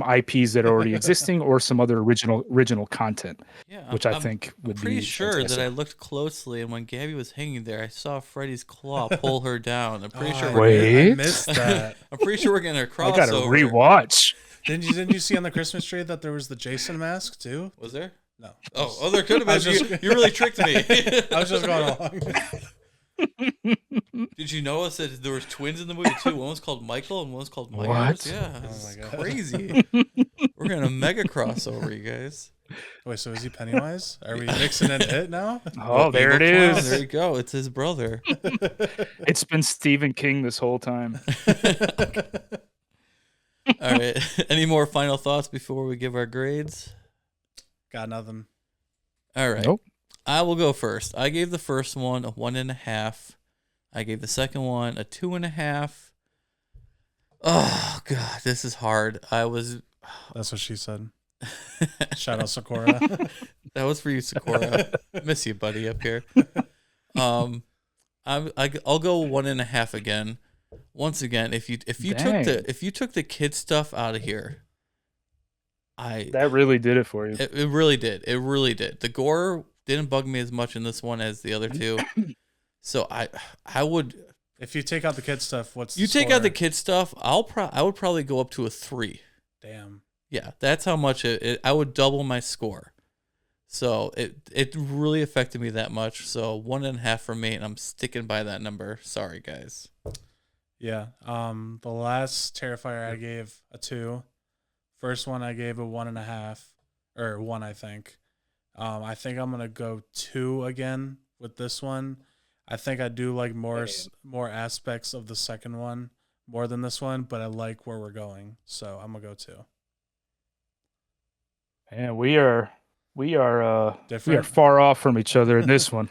Speaker 1: IPs that are already existing, or some other original content,
Speaker 2: Yeah,
Speaker 1: which I think would
Speaker 2: I'm pretty
Speaker 1: be
Speaker 2: sure that
Speaker 1: fantastic.
Speaker 2: I looked closely, and when Gabby was hanging there, I saw Freddy's claw pull her down. I'm pretty sure
Speaker 3: I
Speaker 2: we're getting,
Speaker 3: I
Speaker 1: Wait.
Speaker 3: missed that.
Speaker 2: I'm pretty sure we're getting a
Speaker 1: I
Speaker 2: crossover.
Speaker 1: gotta rewatch.
Speaker 3: Didn't you see on the Christmas tree that there was the Jason mask too?
Speaker 2: Was there?
Speaker 3: No.
Speaker 2: Oh, there could have
Speaker 3: I
Speaker 2: been.
Speaker 3: was
Speaker 2: You,
Speaker 3: just-
Speaker 2: you really tricked me.
Speaker 3: I was just going along.
Speaker 2: Did you notice that there was twins in the movie too? One was called Michael and one was called Myers.
Speaker 1: What?
Speaker 2: Yeah,
Speaker 3: Oh
Speaker 2: it's
Speaker 3: my God.
Speaker 2: crazy. We're gonna mega crossover, you guys.
Speaker 3: Wait, so is he Pennywise? Are we mixing in it now?
Speaker 1: Oh, there it
Speaker 2: Evil clown,
Speaker 1: is.
Speaker 2: There you go. It's his brother.
Speaker 1: It's been Stephen King this whole time.
Speaker 2: All right. Any more final thoughts before we give our grades?
Speaker 3: Got nothing.
Speaker 2: All right.
Speaker 1: Nope.
Speaker 2: I will go first. I gave the first one a 1.5. I gave the second one a 2.5. Oh God, this is hard.
Speaker 3: That's what she said. Shout out Sakura.
Speaker 2: That was for you, Sakura. Miss you, buddy, up here. I'll go 1.5 again. Once again, if you
Speaker 1: Dang.
Speaker 2: took the kid stuff out of here,
Speaker 1: That really did it for you.
Speaker 2: it really did. It really did. The gore didn't bug me as much in this one as the other two. So I would.
Speaker 3: If you take out the kid stuff, what's
Speaker 2: You
Speaker 3: the
Speaker 2: take out the
Speaker 3: score?
Speaker 2: kid stuff, I would probably go up to a 3.
Speaker 3: Damn.
Speaker 2: Yeah, that's how much I would double my score. So it really affected me that much. So 1.5 for me, and I'm sticking by that number. Sorry, guys.
Speaker 3: Yeah. The last Terrifier I gave a 2. First one I gave a 1.5 or 1, I think. I think I'm gonna go 2 again with this one. I think I do like more aspects of the second one more than this one, but I like where we're going, so I'm gonna go 2.
Speaker 1: And we are
Speaker 3: Different?
Speaker 1: far off from each other in this one.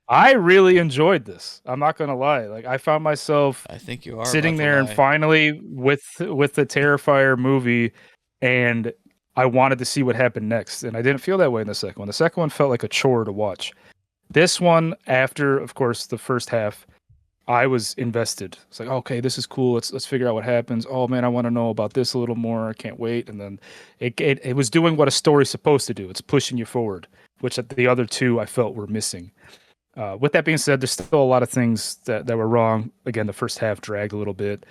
Speaker 1: I really enjoyed this. I'm not gonna lie. Like I found myself
Speaker 2: I think you are
Speaker 1: sitting
Speaker 2: about to
Speaker 1: there and
Speaker 2: lie.
Speaker 1: finally with the Terrifier movie, and I wanted to see what happened next. And I didn't feel that way in the second one. The second one felt like a chore to watch. This one, after of course the first half, I was invested. It's like, okay, this is cool. Let's figure out what happens. Oh man, I want to know about this a little more. I can't wait. And then it was doing what a story's supposed to do. It's pushing you forward, which the other two I felt were missing. With that being said, there's still a lot of things that were wrong. Again, the first half dragged a little bit.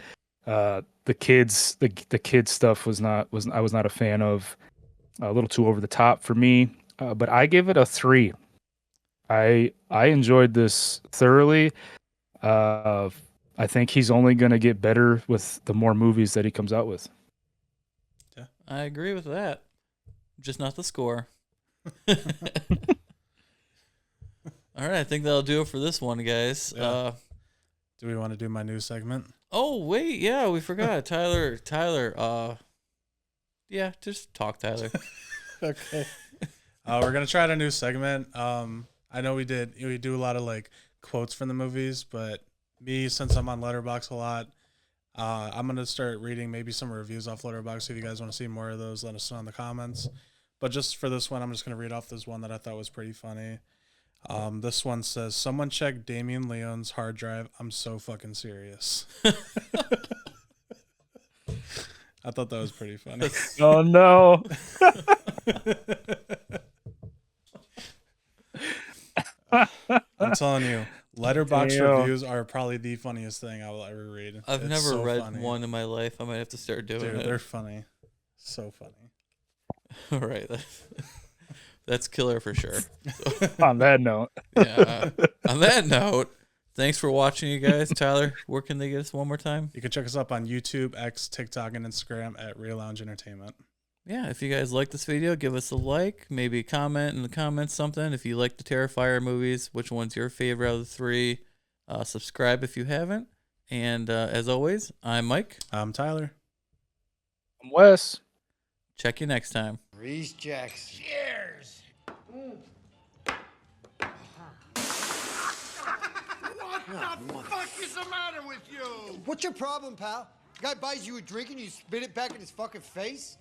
Speaker 1: The kids stuff I was not a fan of. A little too over the top for me. But I give it a 3. I enjoyed this thoroughly. I think he's only going to get better with the more movies that he comes out with.
Speaker 3: Yeah.
Speaker 2: I agree with that. Just not the score. All right, I think that'll do it for this one, guys.
Speaker 3: Yeah. Do we want to do my new segment?
Speaker 2: Oh wait, yeah, we forgot. Tyler, yeah, just talk, Tyler.
Speaker 3: Okay. We're gonna try out a new segment. I know we do a lot of like quotes from the movies, but me, since I'm on Letterboxd a lot, I'm gonna start reading maybe some reviews off Letterboxd. If you guys want to see more of those, let us know in the comments. But just for this one, I'm just gonna read off this one that I thought was pretty funny. This one says, "Someone check Damien Leone's hard drive. I'm so fucking serious." I thought that was pretty funny.
Speaker 1: Oh no.
Speaker 3: I'm telling you, Letterboxd
Speaker 1: Damn.
Speaker 3: reviews are probably the funniest thing I will ever read.
Speaker 2: I've
Speaker 3: It's
Speaker 2: never
Speaker 3: so
Speaker 2: read
Speaker 3: funny.
Speaker 2: one in my life. I might have to start doing
Speaker 3: Dude,
Speaker 2: it.
Speaker 3: they're funny. So funny.
Speaker 2: All right, that's killer for sure.
Speaker 1: On that note.
Speaker 2: Yeah. On that note, thanks for watching, you guys. Tyler, where can they get us one more time?
Speaker 3: You can check us up on YouTube, X, TikTok, and Instagram at Real Lounge Entertainment.
Speaker 2: Yeah, if you guys like this video, give us a like, maybe comment in the comments something. If you like the Terrifier movies, which one's your favorite out of the 3? Subscribe if you haven't. And as always, I'm Mike.
Speaker 3: I'm Tyler.
Speaker 1: I'm Wes.
Speaker 2: Check you next time.
Speaker 4: Reese Jackson. Cheers! What the fuck is the matter with you? What's your problem, pal? Guy buys you a drink and you spit it back in his fucking face?